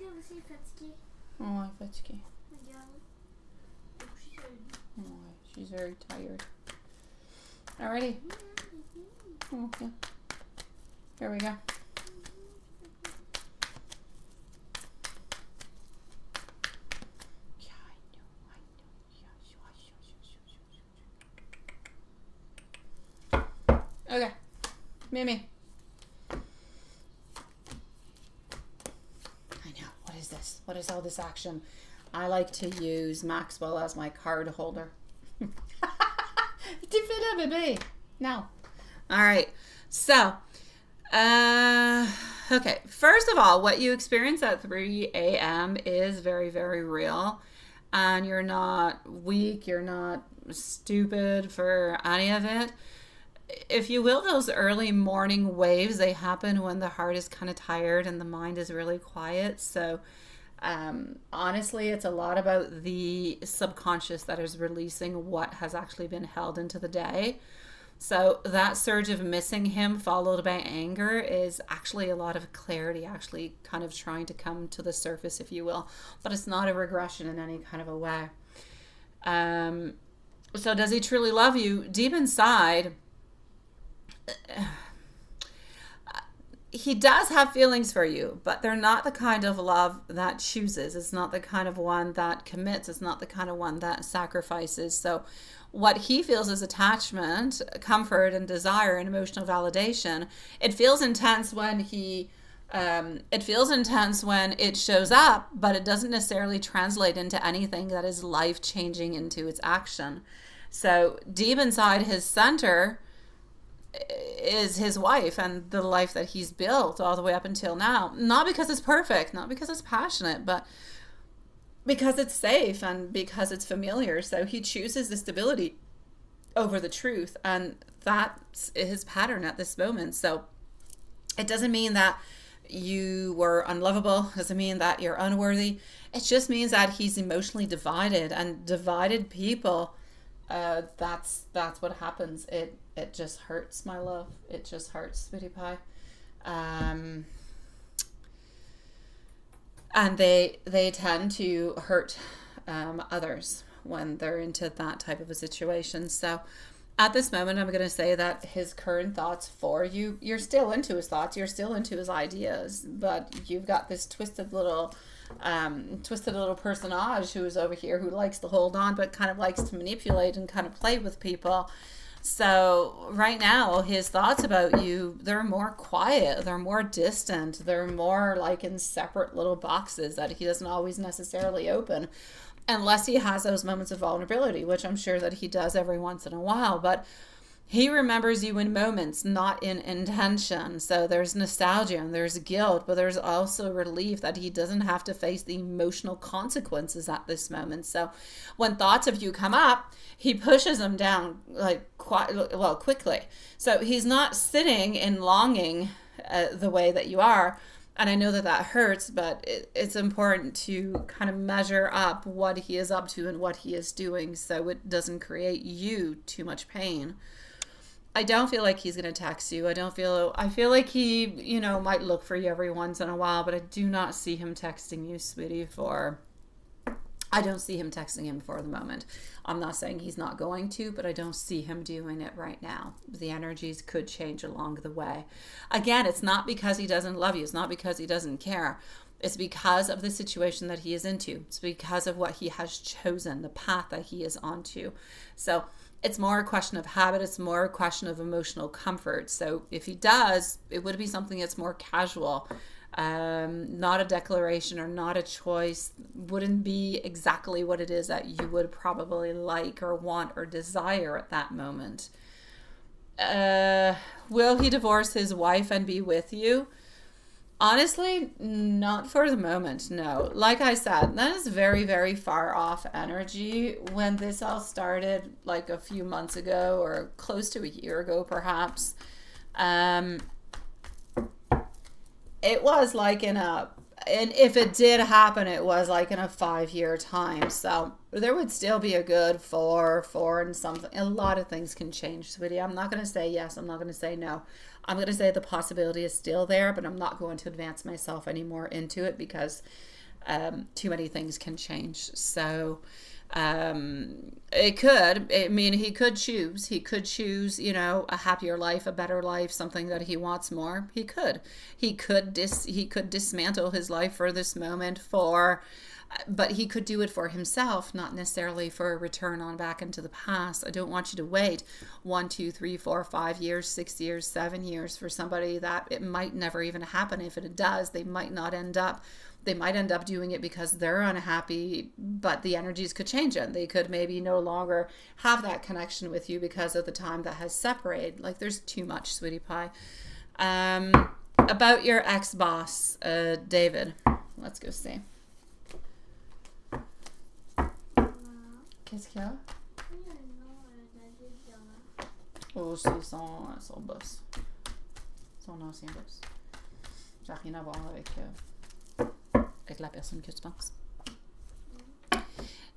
Aussi fatiguée. Oh, fatiguée. Regarde. Oh, she's very tired. Alrighty. Okay. Here we go. Okay, Mimi. I know. What is this? What is all this action? I like to use Maxwell as my card holder. Baby. Now. All right. So, okay. First of all, what you experience at 3 a.m. is very, very real. And you're not weak. You're not stupid for any of it. If you will, those early morning waves, they happen when the heart is kind of tired and the mind is really quiet. So honestly, it's a lot about the subconscious that is releasing what has actually been held into the day. So that surge of missing him followed by anger is actually a lot of clarity, actually kind of trying to come to the surface, if you will. But it's not a regression in any kind of a way. So does he truly love you? Deep inside, he does have feelings for you, but they're not the kind of love that chooses. It's not the kind of one that commits. It's not the kind of one that sacrifices. So what he feels is attachment, comfort, and desire and emotional validation. It feels intense when it shows up, but it doesn't necessarily translate into anything that is life-changing into its action. So deep inside his center, is his wife and the life that he's built all the way up until now. Not because it's perfect, not because it's passionate, but because it's safe and because it's familiar. So he chooses the stability over the truth, and that's his pattern at this moment. So it doesn't mean that you were unlovable, it doesn't mean that you're unworthy. It just means that he's emotionally divided, and divided people, that's what happens. It just hurts, my love. It just hurts, sweetie pie. And they tend to hurt others when they're into that type of a situation. So at this moment, I'm going to say that his current thoughts for you, you're still into his thoughts, you're still into his ideas, but you've got this twisted little personage who is over here who likes to hold on, but kind of likes to manipulate and kind of play with people. So right now, his thoughts about you, they're more quiet, they're more distant, they're more like in separate little boxes that he doesn't always necessarily open, unless he has those moments of vulnerability, which I'm sure that he does every once in a while. But he remembers you in moments, not in intention. So there's nostalgia and there's guilt, but there's also relief that he doesn't have to face the emotional consequences at this moment. So when thoughts of you come up, he pushes them down quickly. So he's not sitting in longing the way that you are. And I know that that hurts, but it's important to kind of measure up what he is up to and what he is doing so it doesn't create you too much pain. I don't feel like he's going to text you. I feel like he, might look for you every once in a while, but I do not see him texting you, sweetie, I don't see him texting him for the moment. I'm not saying he's not going to, but I don't see him doing it right now. The energies could change along the way. Again, it's not because he doesn't love you. It's not because he doesn't care. It's because of the situation that he is into. It's because of what he has chosen, the path that he is onto. So it's more a question of habit. It's more a question of emotional comfort. So if he does, it would be something that's more casual. Not a declaration or not a choice, wouldn't be exactly what it is that you would probably like or want or desire at that moment. Will he divorce his wife and be with you? Honestly, not for the moment, no. Like I said, that is very, very far off energy. When this all started like a few months ago or close to a year ago perhaps, it was like and if it did happen, it was like in a 5-year time. So there would still be a good four and something. A lot of things can change, sweetie. I'm not going to say yes. I'm not going to say no. I'm going to say the possibility is still there, but I'm not going to advance myself anymore into it because too many things can change. So he could choose, a happier life, a better life, something that he wants more. He could dismantle his life for this moment but he could do it for himself, not necessarily for a return on back into the past. I don't want you to wait 1, 2, 3, 4, 5 years, 6 years, 7 years for somebody that it might never even happen. If it does, they might end up doing it because they're unhappy, but the energies could change it. They could maybe no longer have that connection with you because of the time that has separated. Like, there's too much, sweetie pie. About your ex-boss, David. Let's go see. Qu'est-ce qu'il y a? Oh, c'est son boss. Son ancien boss. Ça n'a rien à voir avec la personne que tu penses.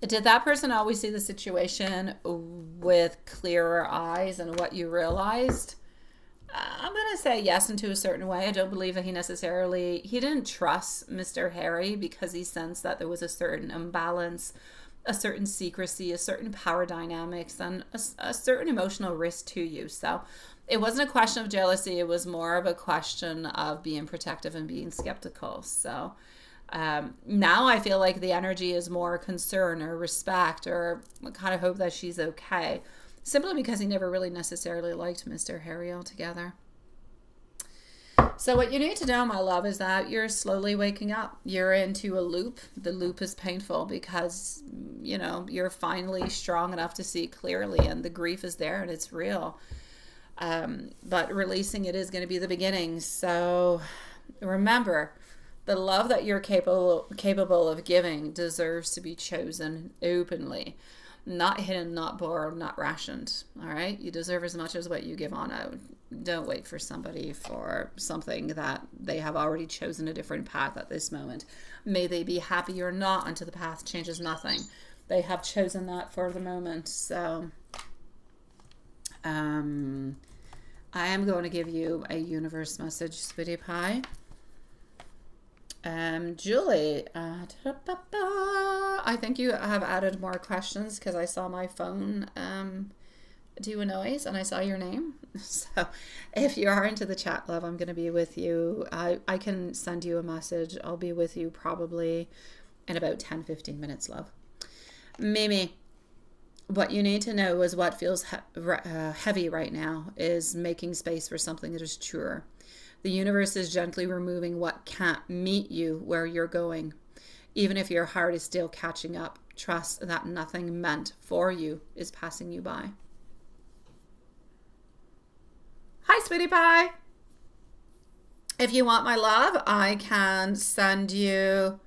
Did that person always see the situation with clearer eyes and what you realized? I'm going to say yes into a certain way. I don't believe that he didn't trust Mr. Harry because he sensed that there was a certain imbalance, a certain secrecy, a certain power dynamics, and a certain emotional risk to you. So it wasn't a question of jealousy. It was more of a question of being protective and being skeptical. So now I feel like the energy is more concern or respect or kind of hope that she's okay, simply because he never really necessarily liked Mr. Harry altogether. So what you need to know, my love, is that you're slowly waking up. You're into a loop. The loop is painful because, you're finally strong enough to see clearly, and the grief is there and it's real. But releasing it is going to be the beginning. So remember, the love that you're capable of giving deserves to be chosen openly, not hidden, not borrowed, not rationed. All right, you deserve as much as what you give on out. Don't wait for somebody for something that they have already chosen a different path at this moment. May they be happy or not until the path changes nothing. They have chosen that for the moment. So I am going to give you a universe message, sweetie pie. Julie, I think you have added more questions because I saw my phone do a noise and I saw your name. So if you are into the chat, love, I'm going to be with you. I can send you a message. I'll be with you probably in about 10-15 minutes, love. Mimi, what you need to know is what feels heavy right now is making space for something that is truer. The universe is gently removing what can't meet you where you're going. Even if your heart is still catching up, trust that nothing meant for you is passing you by. Hi, sweetie pie. If you want my love, I can send you...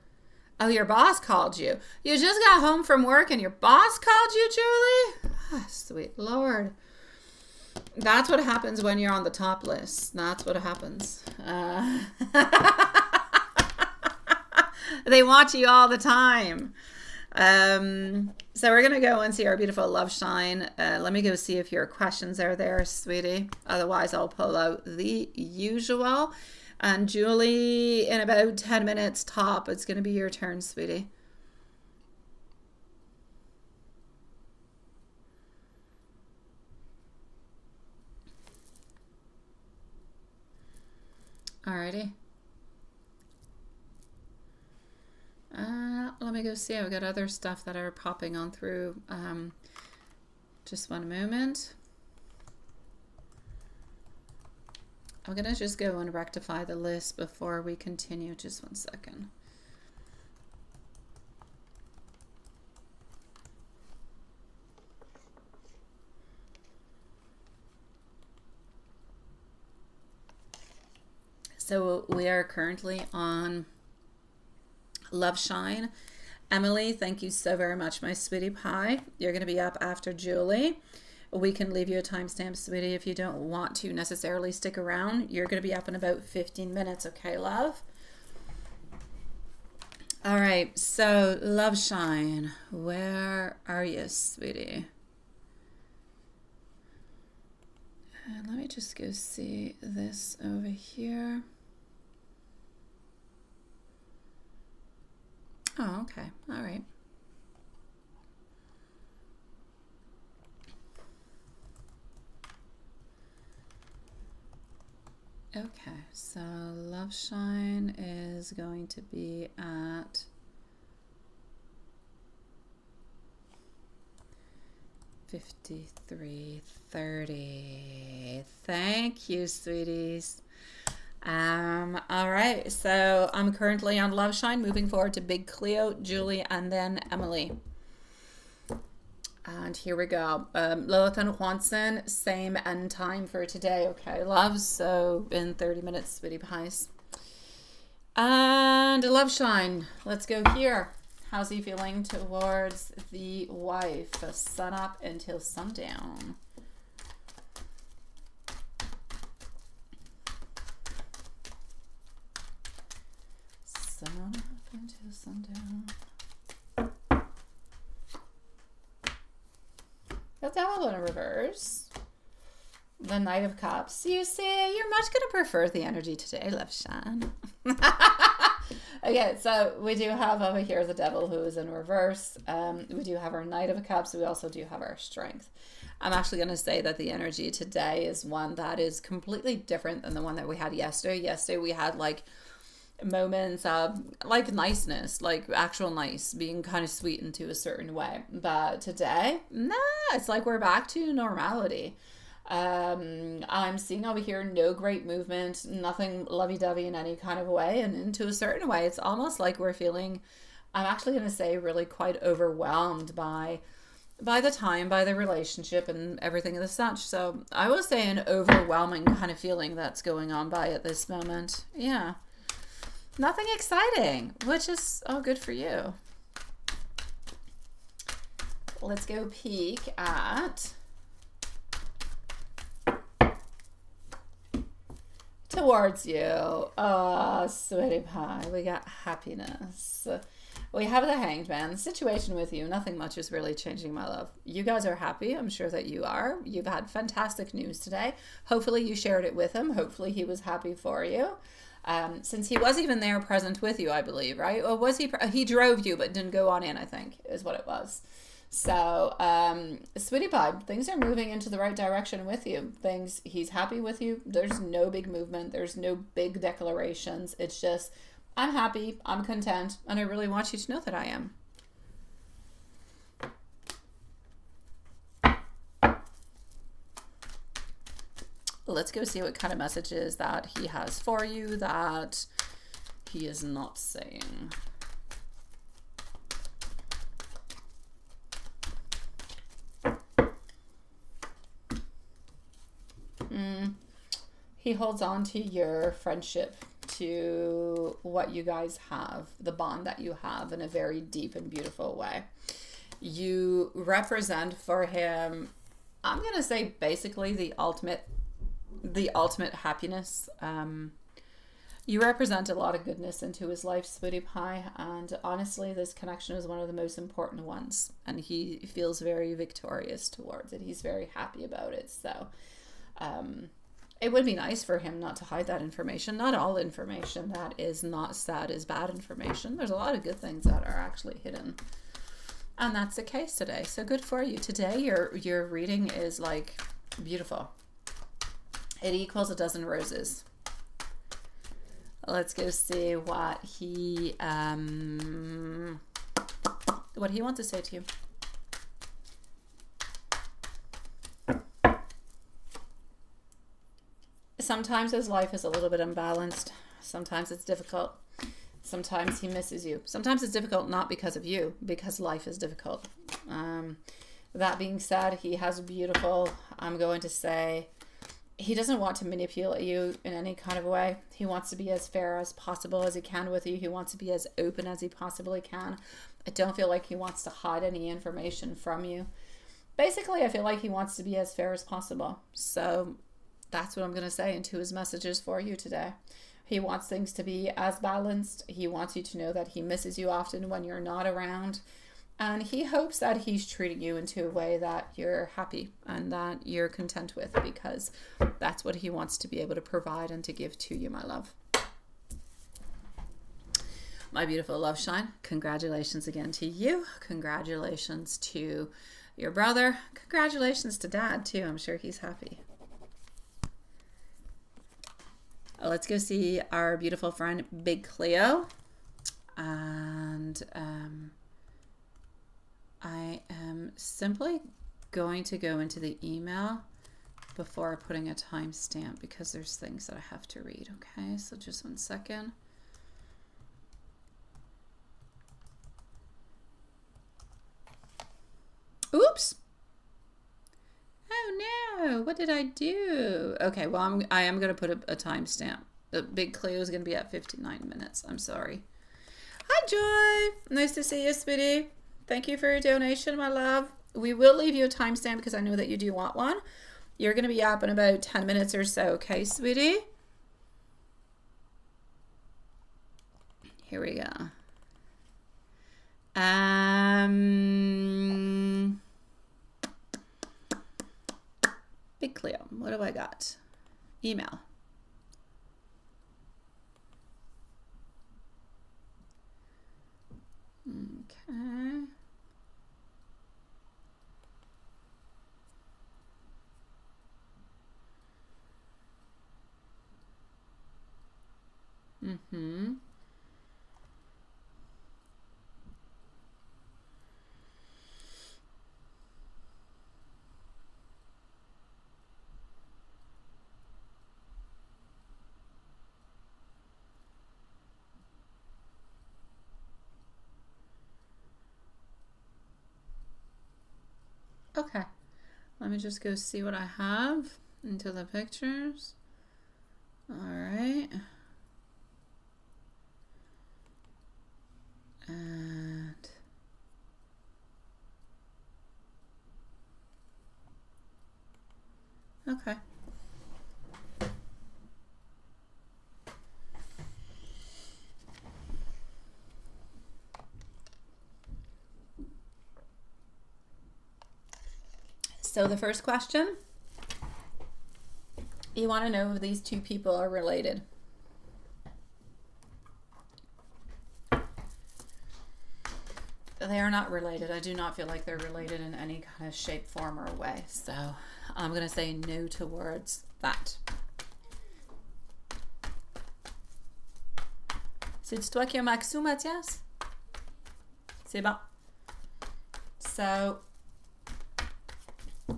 Oh, your boss called you. You just got home from work and your boss called you, Julie? Oh, sweet Lord. That's what happens when you're on the top list. That's what happens. They want you all the time. So we're going to go and see our beautiful love shine. Let me go see if your questions are there, sweetie. Otherwise, I'll pull out the usual. And Julie, in about 10 minutes top, it's going to be your turn, sweetie. Alrighty. Let me go see. I've got other stuff that are popping on through. Just one moment. I'm going to just go and rectify the list before we continue. Just one second. So we are currently on Love Shine. Emily, thank you so very much, my sweetie pie. You're going to be up after Julie. We can leave you a timestamp, sweetie, if you don't want to necessarily stick around. You're going to be up in about 15 minutes, okay, love? All right, so Love Shine, where are you, sweetie? And let me just go see this over here. Oh, okay. All right. Okay, so Love Shine is going to be at 53:30. Thank you, sweeties. All right, so I'm currently on Love Shine, moving forward to Big Cleo, Julie, and then Emily. And here we go. Lilith and Juanson, same end time for today, okay, love? So in 30 minutes, sweetie pies. And Love Shine, let's go here. How's he feeling towards the wife? Sun up until sundown. Sun up until sundown. The Devil in reverse. The Knight of Cups. You see, you're much going to prefer the energy today, Love Shine. Okay, so we do have over here the Devil who is in reverse. We do have our Knight of Cups. We also do have our Strength. I'm actually going to say that the energy today is one that is completely different than the one that we had yesterday. Yesterday we had like moments of like niceness, like actual nice, being kind of sweetened to a certain way. But today, nah, it's like we're back to normality. I'm seeing over here no great movement, nothing lovey-dovey in any kind of way, and into a certain way it's almost like we're feeling, I'm actually going to say, really quite overwhelmed by by the time, by the relationship and everything of the such. So I will say an overwhelming kind of feeling that's going on by at this moment. Yeah. Nothing exciting, which is all good for you. Let's go peek at towards you. Oh, sweetie pie. We got happiness. We have the Hanged Man. The situation with you, nothing much is really changing, my love. You guys are happy. I'm sure that you are. You've had fantastic news today. Hopefully you shared it with him. Hopefully he was happy for you. Since he was even there present with you, I believe, right? Or was he? He drove you, but didn't go on in, I think, is what it was. So, sweetie pie, things are moving into the right direction with you. He's happy with you. There's no big movement. There's no big declarations. It's just, I'm happy, I'm content, and I really want you to know that I am. Let's go see what kind of messages that he has for you that he is not saying. He holds on to your friendship, to what you guys have, the bond that you have in a very deep and beautiful way. You represent for him, I'm going to say basically the ultimate happiness. You represent a lot of goodness into his life, sweetie pie, and honestly this connection is one of the most important ones, and he feels very victorious towards it. He's very happy about it. So it would be nice for him not to hide that information. Not all information that is not said is bad information. There's a lot of good things that are actually hidden, and that's the case today. So good for you today. Your reading is like beautiful. It equals a dozen roses. Let's go see what he wants to say to you. Sometimes his life is a little bit unbalanced. Sometimes it's difficult. Sometimes he misses you. Sometimes it's difficult not because of you, because life is difficult. That being said, he has a beautiful, I'm going to say, he doesn't want to manipulate you in any kind of way. He wants to be as fair as possible as he can with you. He wants to be as open as he possibly can. I don't feel like he wants to hide any information from you. Basically, I feel like he wants to be as fair as possible. So that's what I'm going to say into his messages for you today. He wants things to be as balanced. He wants you to know that he misses you often when you're not around. And he hopes that he's treating you into a way that you're happy and that you're content with, because that's what he wants to be able to provide and to give to you, my love. My beautiful love shine, congratulations again to you. Congratulations to your brother. Congratulations to dad too. I'm sure he's happy. Let's go see our beautiful friend Big Cleo. And I am simply going to go into the email before putting a timestamp because there's things that I have to read. Okay, so just 1 second. Oops. Oh no, what did I do? Okay, well, I am going to put a timestamp. The Big Cleo is going to be at 59 minutes. I'm sorry. Hi, Joy. Nice to see you, sweetie. Thank you for your donation, my love. We will leave you a timestamp because I know that you do want one. You're going to be up in about 10 minutes or so. Okay, sweetie? Here we go. Big Cleo. What do I got? Email. Okay. Mm-hmm. Okay. Let me just go see what I have into the pictures. All right. And okay. So the first question, you want to know if these two people are related. They are not related. I do not feel like they're related in any kind of shape, form, or way. So I'm going to say no towards that. C'est toi qui as Maxou, Mathias? C'est bon. So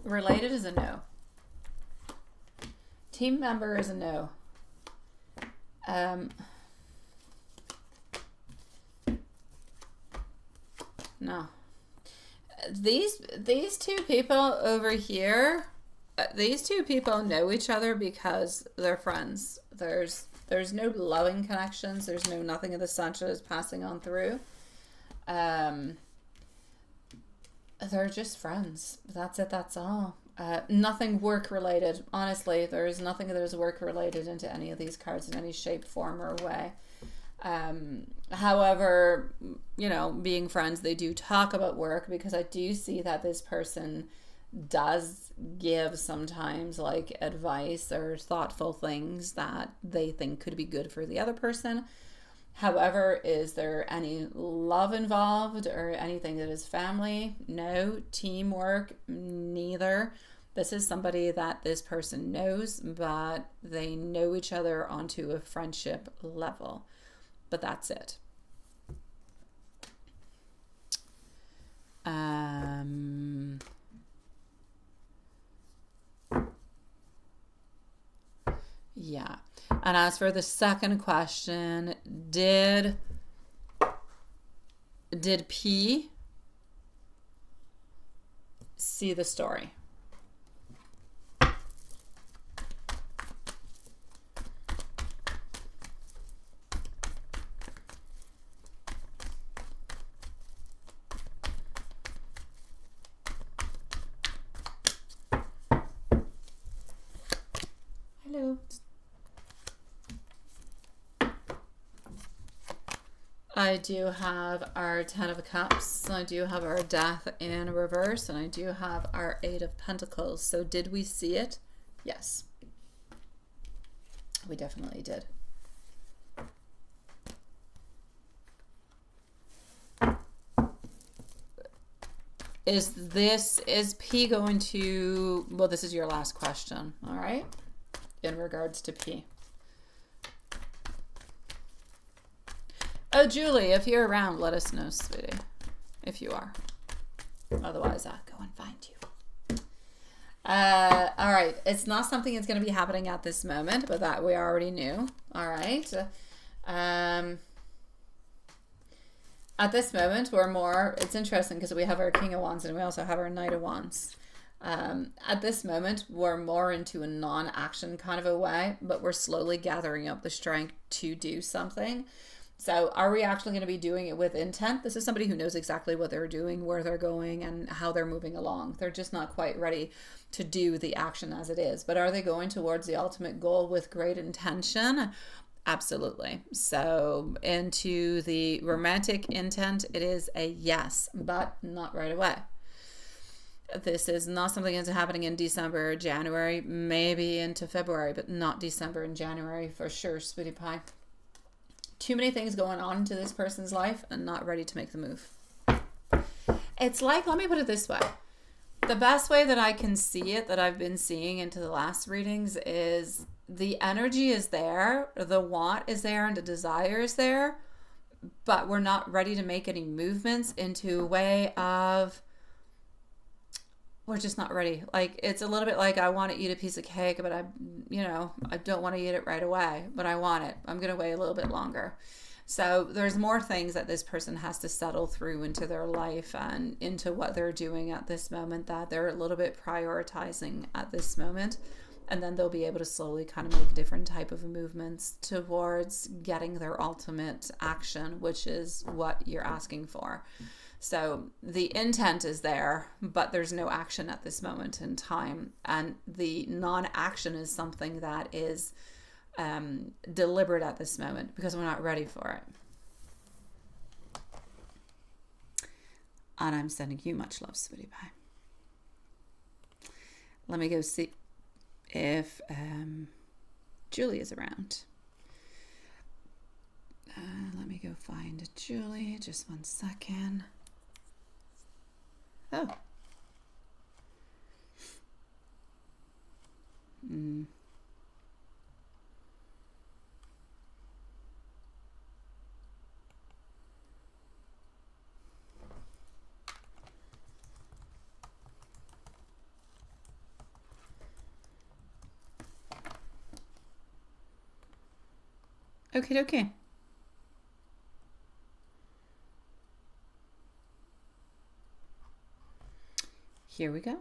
related is a no. Team member is a no. No. These two people over here, these two people know each other because they're friends. There's no loving connections. There's no nothing of the such that is passing on through. They're just friends. That's it. That's all. Nothing work related. Honestly, there is nothing that is work related into any of these cards in any shape, form, or way. However, you know, being friends, they do talk about work because I do see that this person does give sometimes like advice or thoughtful things that they think could be good for the other person. However, is there any love involved or anything that is family? No. Teamwork? Neither. This is somebody that this person knows, but they know each other onto a friendship level. But that's it. Yeah. And as for the second question, did P see the story? Hello. I do have our Ten of Cups, I do have our Death in reverse, and I do have our Eight of Pentacles. So did we see it? Yes. We definitely did. Is P going to, well, this is your last question, all right, in regards to P. Oh, Julie, if you're around, let us know, sweetie, if you are. Otherwise, I'll go and find you. All right, it's not something that's going to be happening at this moment, but that we already knew. All right. At this moment, we're more, it's interesting because we have our King of Wands and we also have our Knight of Wands. At this moment, we're more into a non-action kind of a way, but we're slowly gathering up the strength to do something. So are we actually going to be doing it with intent? This is somebody who knows exactly what they're doing, where they're going, and how they're moving along. They're just not quite ready to do the action as it is. But are they going towards the ultimate goal with great intention? Absolutely. So into the romantic intent, it is a yes, but not right away. This is not something that's happening in December or January, maybe into February, but not December and January for sure, sweetie pie. Too many things going on into this person's life and not ready to make the move. It's like, let me put it this way. The best way that I can see it, that I've been seeing into the last readings, is the energy is there, the want is there, and the desire is there, but we're not ready to make any movements into a way of, we're just not ready. Like, it's a little bit like I want to eat a piece of cake, but I don't want to eat it right away, but I want it. I'm going to wait a little bit longer. So there's more things that this person has to settle through into their life and into what they're doing at this moment that they're a little bit prioritizing at this moment. And then they'll be able to slowly kind of make different type of movements towards getting their ultimate action, which is what you're asking for. So the intent is there, but there's no action at this moment in time. And the non-action is something that is deliberate at this moment because we're not ready for it. And I'm sending you much love, sweetie pie. Let me go see if Julie is around. Let me go find Julie. Just one second. Oh. Okay. Here we go.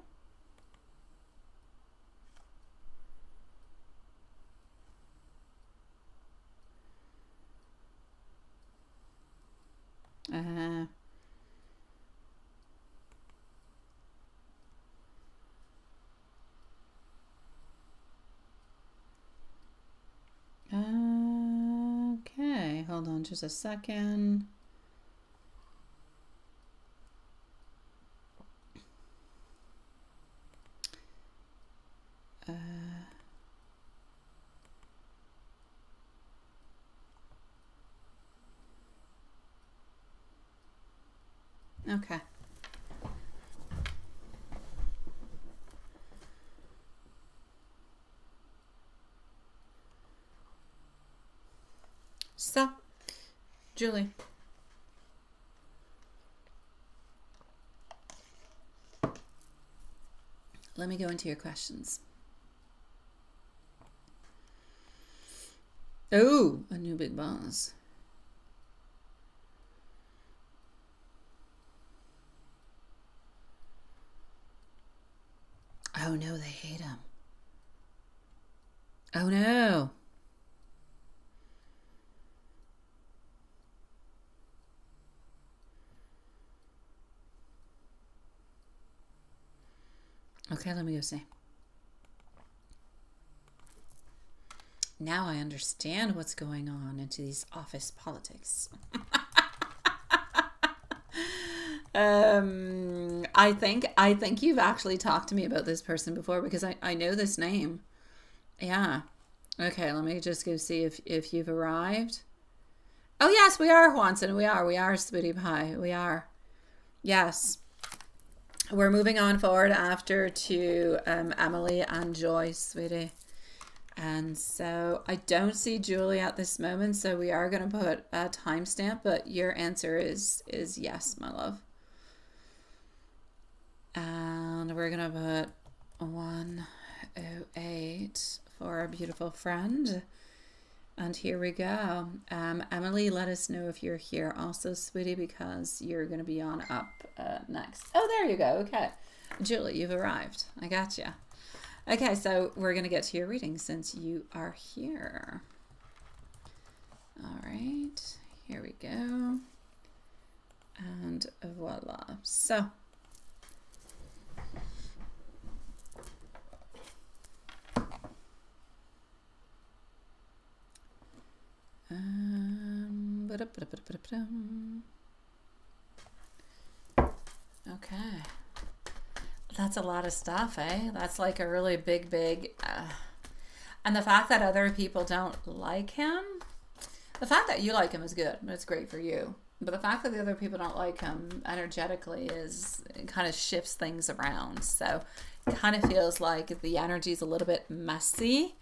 Okay, hold on just a second. Okay. So, Julie. Let me go into your questions. Oh, a new big boss. Oh no, they hate him. Oh no. Okay, let me go see. Now I understand what's going on into these office politics. I think you've actually talked to me about this person before because I know this name. Yeah. Okay, let me just go see if you've arrived. Oh yes, we are, Juanson. We are, sweetie pie. We are. Yes. We're moving on forward after to Emily and Joyce, sweetie. And so I don't see Julie at this moment, so we are going to put a timestamp, but your answer is yes, my love. And we're going to put 108 for our beautiful friend. And here we go. Emily, let us know if you're here also, sweetie, because you're going to be on up next. Oh, there you go. Okay. Julie, you've arrived. I got you. Okay, so we're going to get to your reading since you are here. All right. Here we go. And voila. So. Okay. That's a lot of stuff, eh? That's like a really big and the fact that other people don't like him, the fact that you like him is good, it's great for you. But the fact that the other people don't like him energetically it kind of shifts things around. So it kind of feels like the energy is a little bit messy.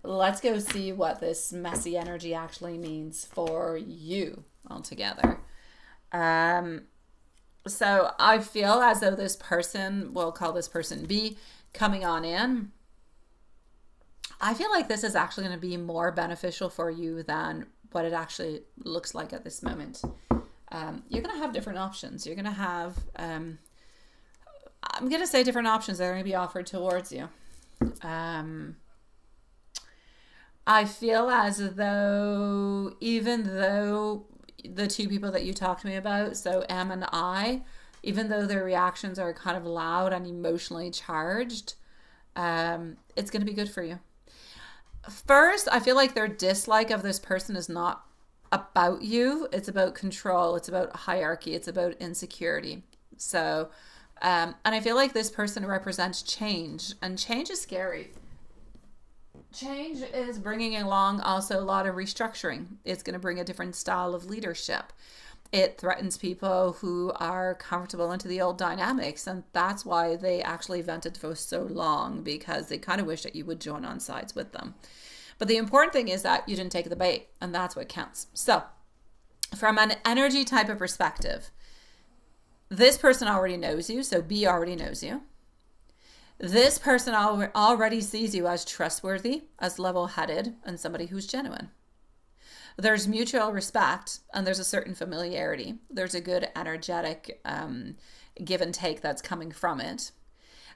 Let's go see what this messy energy actually means for you altogether. So I feel as though this person, we'll call this person B, coming on in, I feel like this is actually going to be more beneficial for you than what it actually looks like at this moment. You're going to have different options. You're going to have, I'm going to say different options that are going to be offered towards you. I feel as though, even though the two people that you talked to me about, so M and I, even though their reactions are kind of loud and emotionally charged, it's going to be good for you. First, I feel like their dislike of this person is not about you. It's about control. It's about hierarchy. It's about insecurity. So, and I feel like this person represents change, and change is scary. Change is bringing along also a lot of restructuring. It's going to bring a different style of leadership. It threatens people who are comfortable into the old dynamics, and that's why they actually vented for so long, because they kind of wish that you would join on sides with them. But the important thing is that you didn't take the bait, and that's what counts. So from an energy type of perspective, this person already knows you, so B already knows you. This person already sees you as trustworthy, as level-headed, and somebody who's genuine. There's mutual respect, and there's a certain familiarity. There's a good energetic give and take that's coming from it.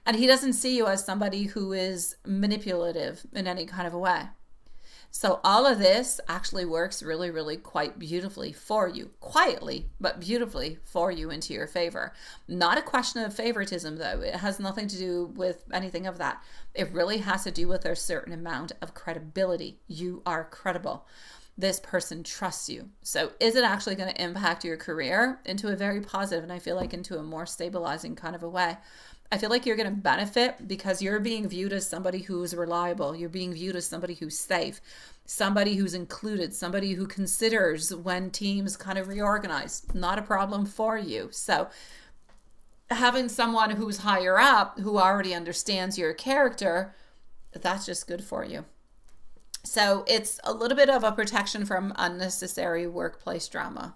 And he doesn't see you as somebody who is manipulative in any kind of a way. So all of this actually works really, really quite beautifully for you. Quietly, but beautifully for you, into your favor. Not a question of favoritism, though. It has nothing to do with anything of that. It really has to do with a certain amount of credibility. You are credible. This person trusts you. So is it actually going to impact your career into a very positive, and I feel like into a more stabilizing kind of a way? I feel like you're going to benefit because you're being viewed as somebody who's reliable. You're being viewed as somebody who's safe, somebody who's included, somebody who considers when teams kind of reorganize. Not a problem for you. So having someone who's higher up, who already understands your character, that's just good for you. So it's a little bit of a protection from unnecessary workplace drama.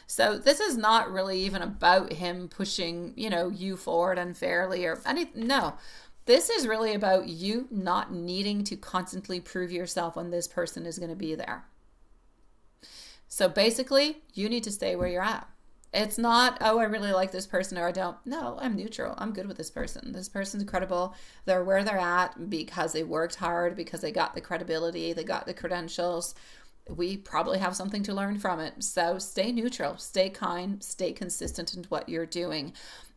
So this is not really even about him pushing, you forward unfairly or anything. No, this is really about you not needing to constantly prove yourself when this person is going to be there. So basically, you need to stay where you're at. It's not, oh, I really like this person or I don't. No, I'm neutral. I'm good with this person. This person's credible. They're where they're at because they worked hard, because they got the credibility, they got the credentials. We probably have something to learn from it. So stay neutral, stay kind, stay consistent in what you're doing.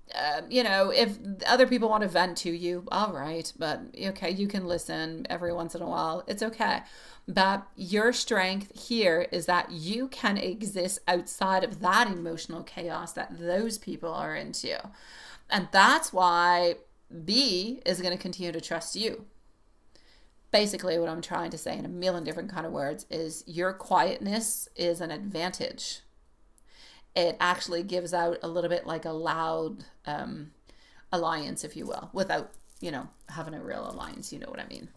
If other people want to vent to you, all right, but okay, you can listen every once in a while. It's okay. But your strength here is that you can exist outside of that emotional chaos that those people are into. And that's why B is going to continue to trust you. Basically, what I'm trying to say in a million different kind of words is your quietness is an advantage. It actually gives out a little bit like a loud alliance, if you will, without, having a real alliance. You know what I mean?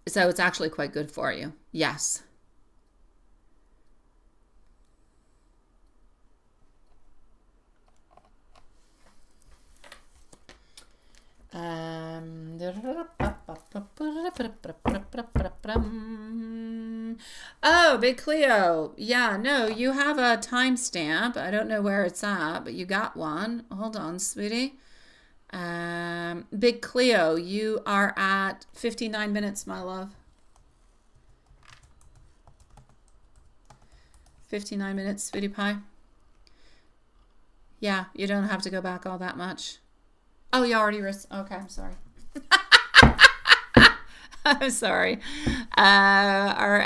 So it's actually quite good for you. Yes. Oh, Big Cleo. Yeah, no, you have a timestamp. I don't know where it's at, but you got one. Hold on, sweetie. Big Cleo, you are at 59 minutes, my love. 59 minutes, sweetie pie. Yeah, you don't have to go back all that much. Oh, you already okay, I'm sorry. I'm sorry. Are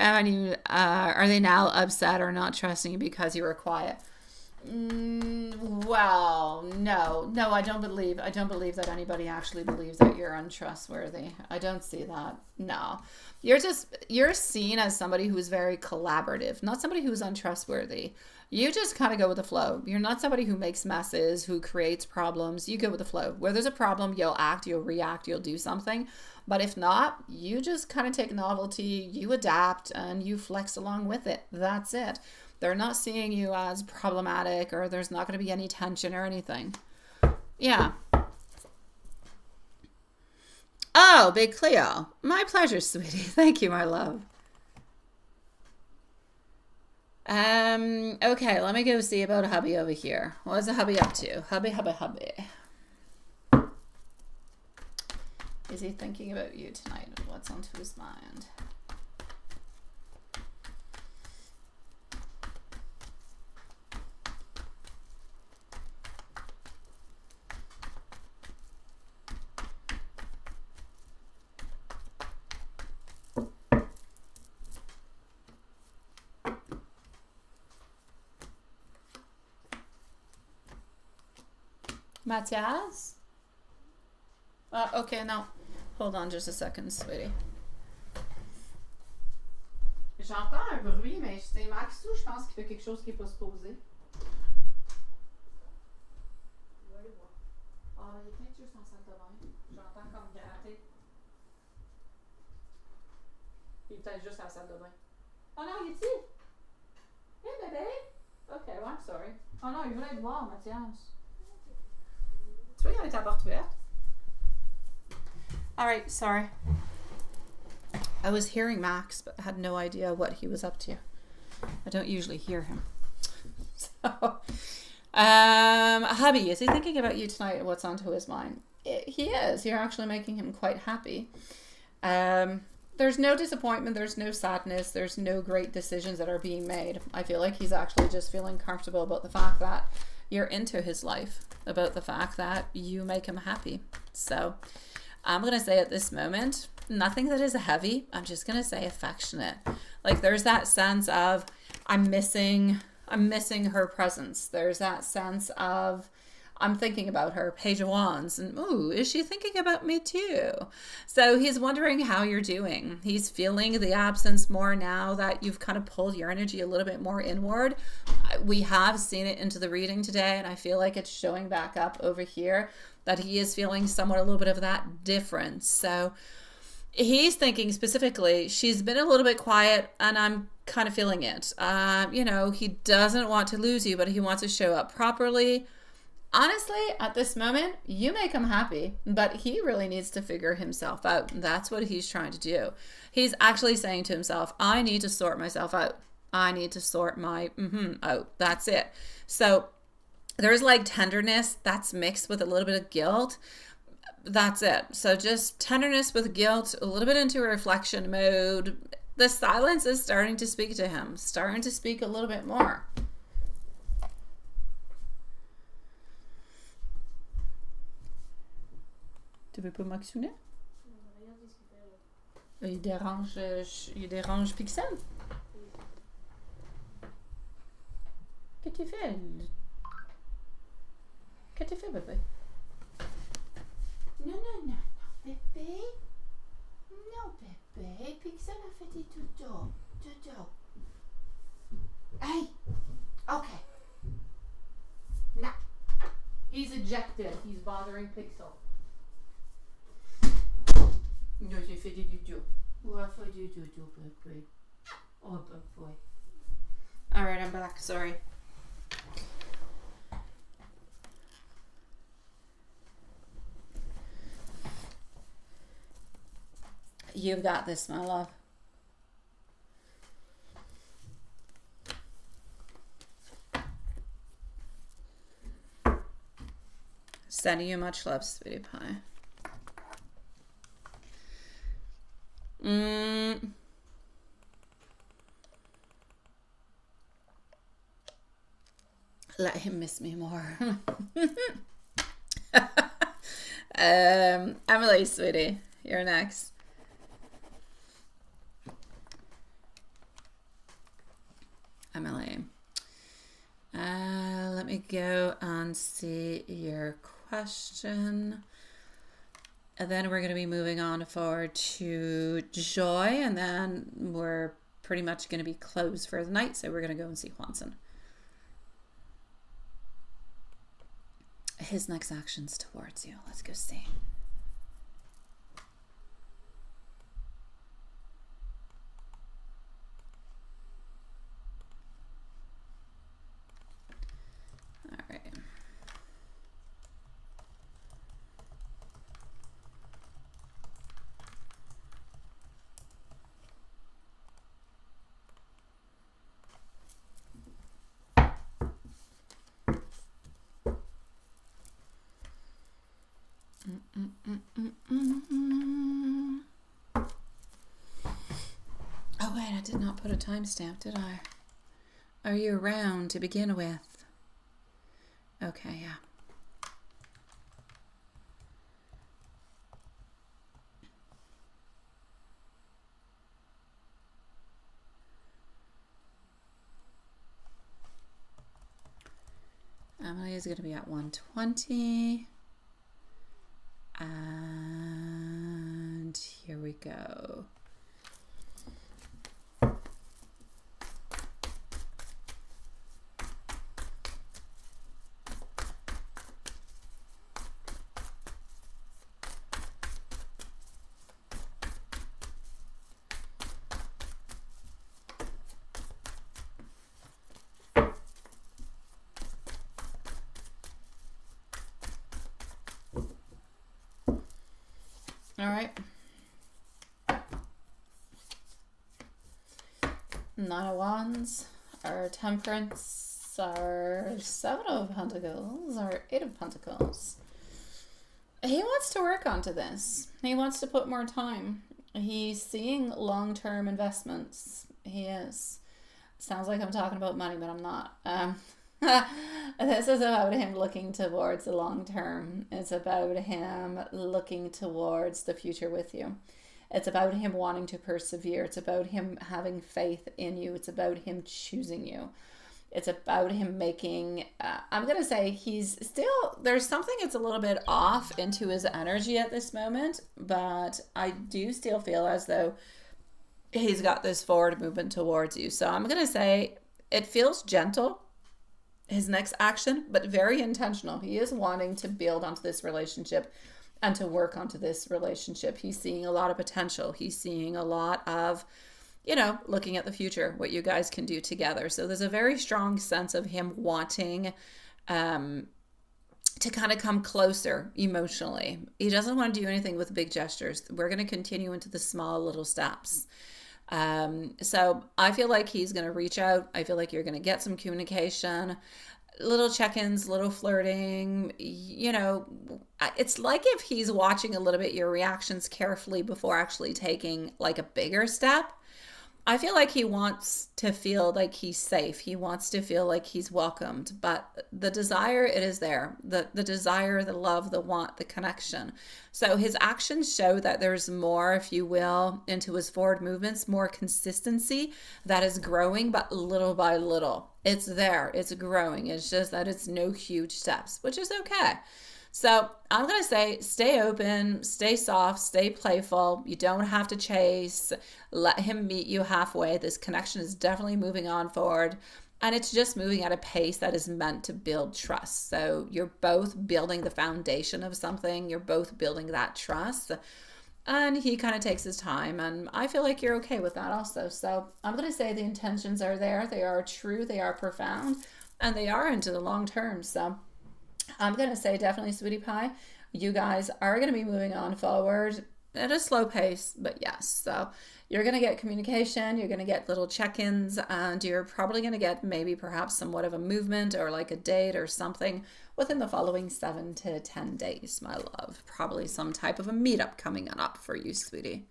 they now upset or not trusting you because you were quiet? Well, no, I don't believe that anybody actually believes that you're untrustworthy. I don't see that. No, you're seen as somebody who's very collaborative, not somebody who's untrustworthy. You just kind of go with the flow. You're not somebody who makes messes, who creates problems. You go with the flow. Where there's a problem, you'll act, you'll react, you'll do something. But if not, you just kind of take novelty, you adapt, and you flex along with it. That's it. They're not seeing you as problematic, or there's not going to be any tension or anything. Yeah. Oh, Big Cleo. My pleasure, sweetie. Thank you, my love. Okay, let me go see about hubby over here. What's the hubby up to? Hubby. Is he thinking about you tonight? What's onto his mind? Matthias? Okay, no. Hold on just a second, sweetie. J'entends un bruit, mais c'est Max ou je pense qu'il fait quelque chose qui n'est pas supposé. Je vais aller voir. Ah, il est peut-être juste en salle de bain. J'entends comme gratter. Il est peut-être juste à la salle de bain. Oh non, il est ici? Hey, bébé! Okay, well, I'm sorry. Oh non, il voulait te voir, Mathias. Tu vois, il y avait ta porte ouverte. Alright, sorry. I was hearing Max, but I had no idea what he was up to. I don't usually hear him. So, hubby, is he thinking about you tonight and what's onto his mind? He is. You're actually making him quite happy. There's no disappointment, there's no sadness, there's no great decisions that are being made. I feel like he's actually just feeling comfortable about the fact that you're into his life, about the fact that you make him happy. So I'm going to say at this moment, nothing that is heavy. I'm just going to say affectionate. Like there's that sense of I'm missing her presence. There's that sense of I'm thinking about her, Page of Wands, and ooh, is she thinking about me too? So he's wondering how you're doing. He's feeling the absence more now that you've kind of pulled your energy a little bit more inward. We have seen it into the reading today, and I feel like it's showing back up over here that he is feeling somewhat a little bit of that difference. So he's thinking specifically, she's been a little bit quiet and I'm kind of feeling it. He doesn't want to lose you, but he wants to show up properly. Honestly, at this moment, you make him happy, but he really needs to figure himself out. That's what he's trying to do. He's actually saying to himself, I need to sort myself out. I need to sort my out. That's it. So there's like tenderness that's mixed with a little bit of guilt. That's it. So just tenderness with guilt, a little bit into reflection mode. The silence is starting to speak to him, starting to speak a little bit more. Tu veux pas m'actionner? Il dérange Pixel? Qu'est-ce que tu fais? Qu'est-ce que tu fais, bébé? Non, bébé. Non, bébé. Pixel a fait des dodo. Hey! Okay. Nah. He's ejected. He's bothering Pixel. No, j'ai fait du dodo. Ouais, fait du dodo, bébé. Oh, boy. Alright, I'm back. Sorry. You've got this, my love. Sending you much love, sweetie pie. Let him miss me more. Emily, sweetie, you're next. Emily. Let me go and see your question. And then we're going to be moving on forward to Joy, and then we're pretty much going to be closed for the night, so we're going to go and see Juanson. His next actions towards you. Let's go see. All right. Oh, wait, I did not put a timestamp, did I? Are you around to begin with? Okay, yeah. Emily is going to be at 120. And here we go. All right. Nine of Wands, our Temperance, our Seven of Pentacles, our Eight of Pentacles. He wants to work onto this. He wants to put more time. He's seeing long-term investments. He is. Sounds like I'm talking about money, but I'm not. This is about him looking towards the long term. It's about him looking towards the future with you. It's about him wanting to persevere. It's about him having faith in you. It's about him choosing you. It's about him making, I'm going to say he's still, there's something that's a little bit off into his energy at this moment, but I do still feel as though he's got this forward movement towards you. So I'm going to say it feels gentle, his next action, but very intentional. He is wanting to build onto this relationship and to work onto this relationship. He's seeing a lot of potential. He's seeing a lot of, you know, looking at the future, what you guys can do together. So there's a very strong sense of him wanting to kind of come closer emotionally. He doesn't want to do anything with big gestures. We're going to continue into the small little steps. So I feel like he's going to reach out. I feel like you're going to get some communication, little check-ins, little flirting. You know, it's like if he's watching a little bit your reactions carefully before actually taking like a bigger step. I feel like he wants to feel like he's safe. He wants to feel like he's welcomed, but the desire, it is there. The desire, the love, the want, the connection. So his actions show that there's more, if you will, into his forward movements, more consistency that is growing, but little by little. It's there. It's growing. It's just that it's no huge steps, which is okay. So I'm going to say stay open, stay soft, stay playful. You don't have to chase. Let him meet you halfway. This connection is definitely moving on forward. And it's just moving at a pace that is meant to build trust. So you're both building the foundation of something. You're both building that trust. And he kind of takes his time. And I feel like you're okay with that also. So I'm going to say the intentions are there. They are true. They are profound. And they are into the long term. So I'm going to say definitely, sweetie pie, you guys are going to be moving on forward at a slow pace, but yes. So you're going to get communication, you're going to get little check-ins, and you're probably going to get maybe perhaps somewhat of a movement or like a date or something within the following 7 to 10 days, my love. Probably some type of a meetup coming up for you, sweetie.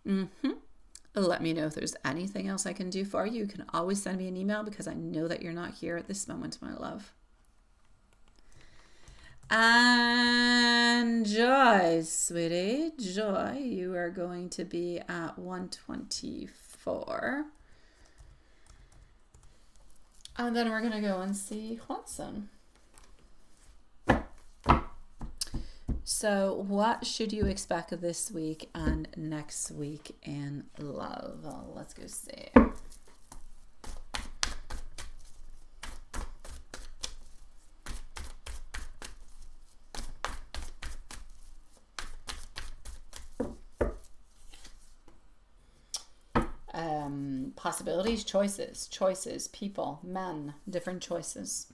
Let me know if there's anything else I can do for you. You can always send me an email because I know that you're not here at this moment, my love. And Joy, sweetie, Joy, you are going to be at 124. And then we're going to go and see Watson. So what should you expect this week and next week in love? Well, let's go see. Possibilities, choices, people, men, different choices.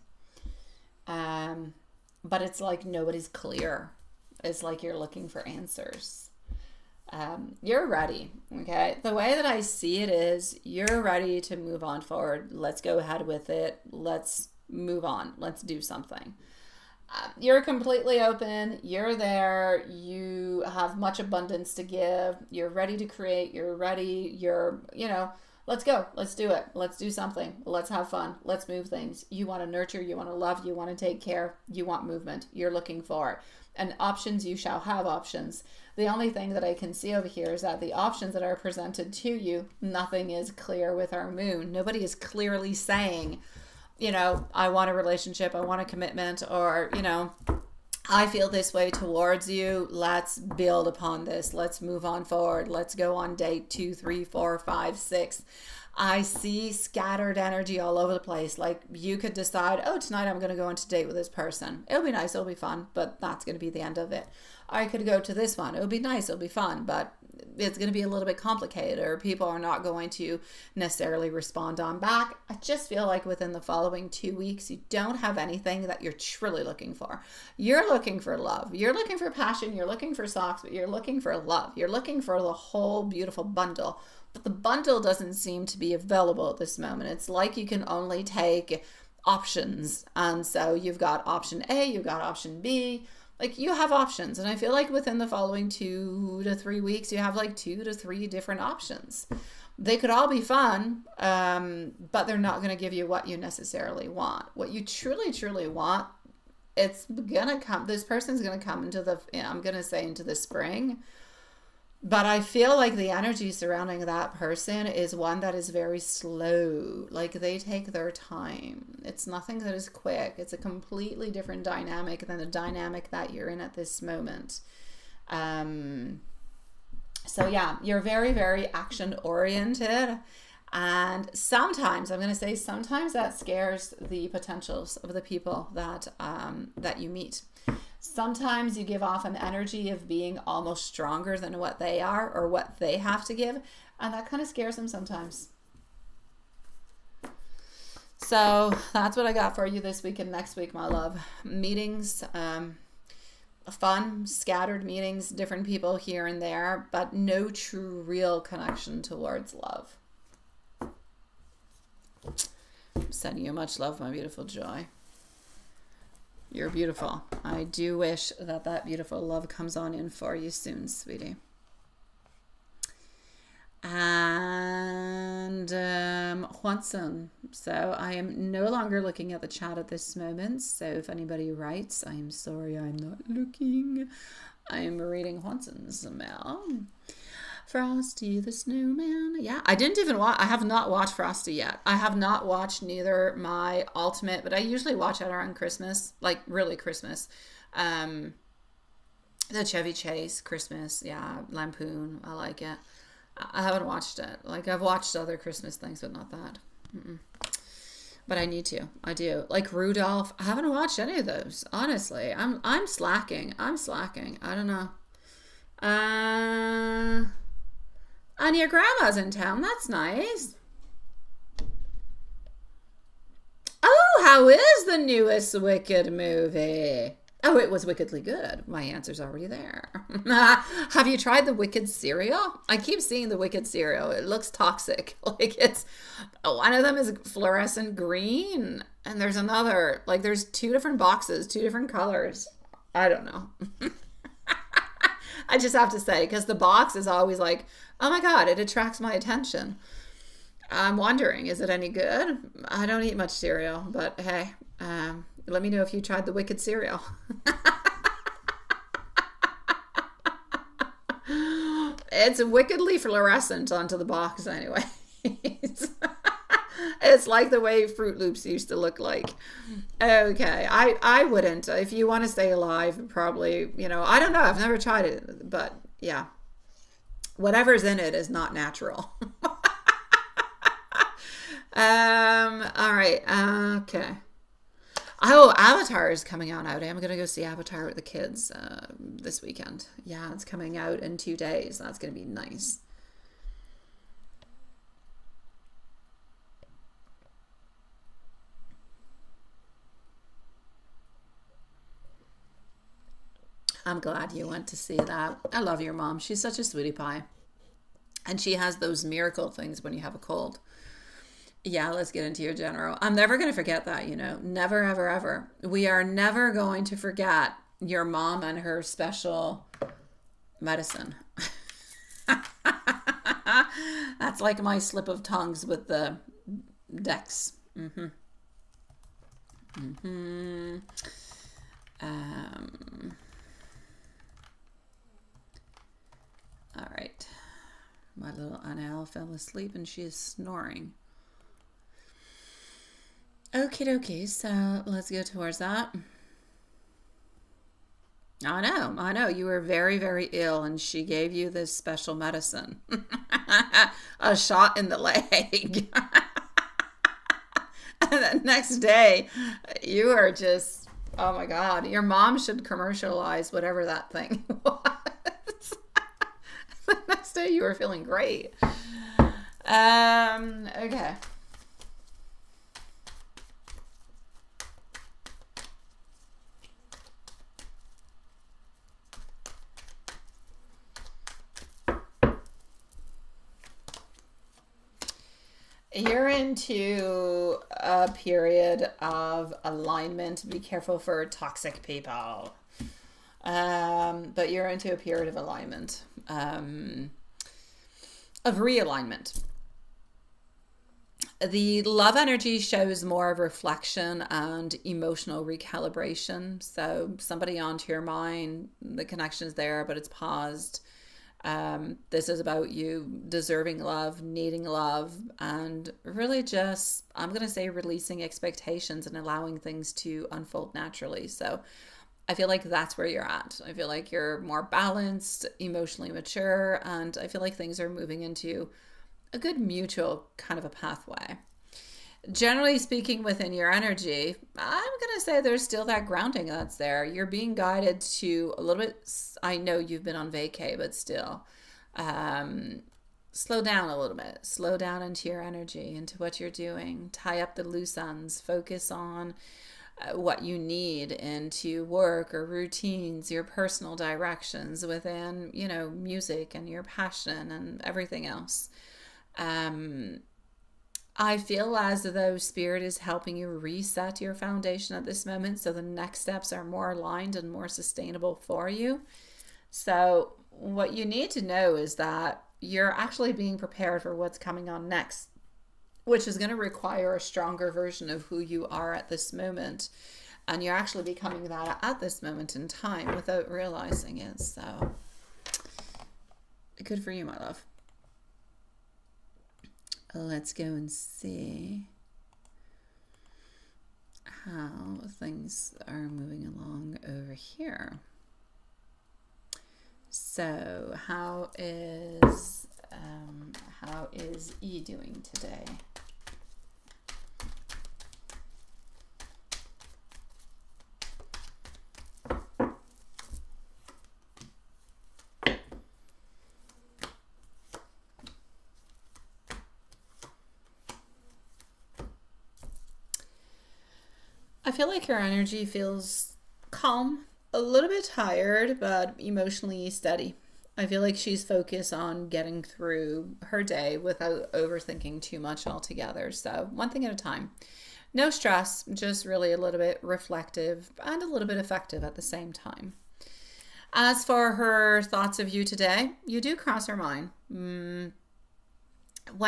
But it's like nobody's clear. It's like you're looking for answers. You're ready, okay? The way that I see it is you're ready to move on forward. Let's go ahead with it. Let's move on. Let's do something. You're completely open. You're there. You have much abundance to give. You're ready to create. You're ready. Let's go. Let's do it. Let's do something. Let's have fun. Let's move things. You want to nurture. You want to love. You want to take care. You want movement. You're looking for it. And options, you shall have options. The only thing that I can see over here is that the options that are presented to you, nothing is clear with our moon. Nobody is clearly saying, I want a relationship, I want a commitment, or, I feel this way towards you. Let's build upon this. Let's move on forward. Let's go on date 2, 3, 4, 5, 6. I see scattered energy all over the place. Like you could decide, oh, tonight I'm going to go on to date with this person. It'll be nice. It'll be fun, but that's going to be the end of it. I could go to this one. It'll be nice. It'll be fun, but it's going to be a little bit complicated, or people are not going to necessarily respond on back. I just feel like within the following 2 weeks, you don't have anything that you're truly looking for. You're looking for love. You're looking for passion. You're looking for socks, but you're looking for love. You're looking for the whole beautiful bundle. But the bundle doesn't seem to be available at this moment. It's like you can only take options. And so you've got option A, you've got option B. Like you have options. And I feel like within the following 2 to 3 weeks, you have like 2 to 3 different options. They could all be fun, but they're not going to give you what you necessarily want. What you truly, truly want, it's going to come. This person's going to come into into the spring. But I feel like the energy surrounding that person is one that is very slow. Like they take their time. It's nothing that is quick. It's a completely different dynamic than the dynamic that you're in at this moment. So yeah, you're very, very action oriented. And sometimes, I'm going to say sometimes that scares the potentials of the people that you meet. Sometimes you give off an energy of being almost stronger than what they are or what they have to give. And that kind of scares them sometimes. So that's what I got for you this week and next week, my love. Meetings, fun, scattered meetings, different people here and there, but no true real connection towards love. I'm sending you much love, my beautiful Joy. You're beautiful. I do wish that beautiful love comes on in for you soon, sweetie. And Juanson. So I am no longer looking at the chat at this moment. So if anybody writes, I am sorry I'm not looking. I am reading Juanson's mail. Frosty the Snowman. Yeah, I didn't even watch. I have not watched Frosty yet. I have not watched neither my Ultimate, but I usually watch it around Christmas, like really Christmas. The Chevy Chase Christmas, yeah, Lampoon. I like it. I haven't watched it. Like I've watched other Christmas things, but not that. But I need to. I do. Like Rudolph. I haven't watched any of those. Honestly, I'm slacking. I don't know. And your grandma's in town. That's nice. Oh, how is the newest Wicked movie? Oh, it was wickedly good. My answer's already there. Have you tried the Wicked cereal? I keep seeing the Wicked cereal. It looks toxic. Like one of them is fluorescent green, and there's another. Like there's 2 different boxes, 2 different colors. I don't know. I just have to say, because the box is always like, oh my God, it attracts my attention. I'm wondering, is it any good? I don't eat much cereal, but hey, let me know if you tried the Wicked cereal. It's wickedly fluorescent onto the box anyway. It's like the way Fruit Loops used to look like. Okay, I wouldn't. If you want to stay alive, probably, I don't know. I've never tried it, but yeah. Whatever's in it is not natural. All right. Okay. Oh, Avatar is coming out. I'm going to go see Avatar with the kids this weekend. Yeah, it's coming out in 2 days. That's going to be nice. I'm glad you went to see that. I love your mom. She's such a sweetie pie. And she has those miracle things when you have a cold. Yeah, let's get into your general. I'm never going to forget that, Never, ever, ever. We are never going to forget your mom and her special medicine. That's like my slip of tongues with the decks. All right. My little Annelle fell asleep and she is snoring. Okie dokie, so let's go towards that. I know. You were very, very ill and she gave you this special medicine. A shot in the leg. And the next day, you are just, oh my God, your mom should commercialize whatever that thing was. The next day, you were feeling great. Okay. You're into a period of alignment. Be careful for toxic people. But you're into a period of alignment, of realignment. The love energy shows more of reflection and emotional recalibration. So somebody onto your mind, the connection is there, but it's paused. This is about you deserving love, needing love, and really just, I'm going to say, releasing expectations and allowing things to unfold naturally. So I feel like that's where you're at. I feel like you're more balanced, emotionally mature, and I feel like things are moving into a good mutual kind of a pathway. Generally speaking, within your energy, I'm going to say there's still that grounding that's there. You're being guided to a little bit, I know you've been on vacay, but still, slow down a little bit. Slow down into your energy, into what you're doing. Tie up the loose ends. Focus on what you need into work or routines, your personal directions within, music and your passion and everything else. I feel as though Spirit is helping you reset your foundation at this moment, so the next steps are more aligned and more sustainable for you. So what you need to know is that you're actually being prepared for what's coming on next, which is going to require a stronger version of who you are at this moment. And you're actually becoming that at this moment in time without realizing it. So good for you, my love. Let's go and see how things are moving along over here. So how is E doing today? I feel like your energy feels calm, a little bit tired, but emotionally steady. I feel like she's focused on getting through her day without overthinking too much altogether. So one thing at a time. No stress, just really a little bit reflective and a little bit effective at the same time. As for her thoughts of you today, you do cross her mind. When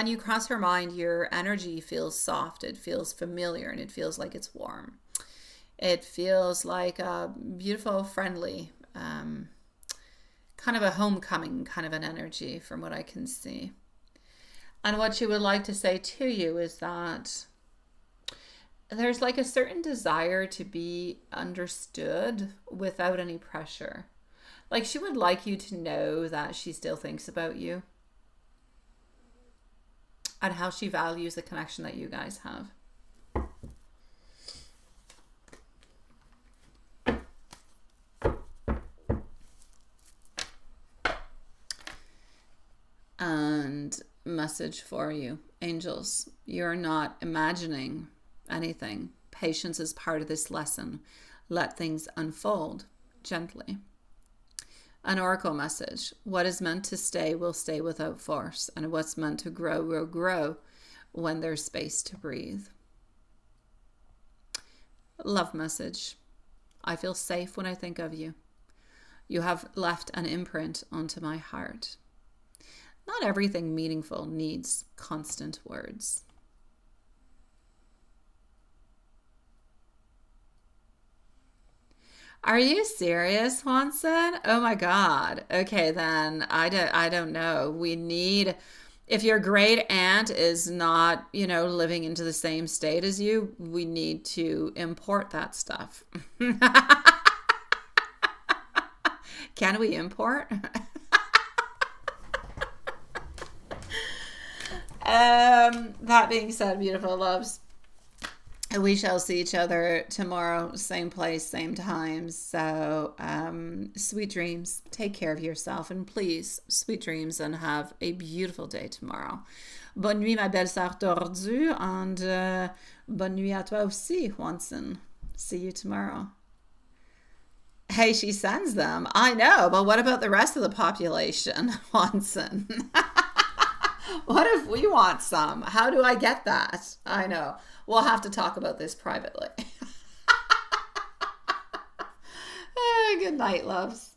you cross her mind, your energy feels soft, it feels familiar, and it feels like it's warm. It feels like a beautiful, friendly, kind of a homecoming kind of an energy from what I can see. And what she would like to say to you is that there's like a certain desire to be understood without any pressure. Like she would like you to know that she still thinks about you and how she values the connection that you guys have. And message for you, angels, you're not imagining anything. Patience is part of this lesson. Let things unfold gently. An oracle message. What is meant to stay will stay without force, and what's meant to grow will grow when there's space to breathe. Love message. I feel safe when I think of you. You have left an imprint onto my heart. Not everything meaningful needs constant words. Are you serious, Swanson? Oh my God. Okay, then I don't know. We need, if your great aunt is not, living into the same state as you, we need to import that stuff. Can we import? That being said, beautiful loves, we shall see each other tomorrow, same place, same time. So, sweet dreams. Take care of yourself, and please, sweet dreams, and have a beautiful day tomorrow. Bonne nuit, ma belle sœur tordue, and bonne nuit à toi aussi, Swanson. See you tomorrow. Hey, she sends them. I know, but what about the rest of the population, Swanson? What if we want some? How do I get that? I know. We'll have to talk about this privately. Good night, loves.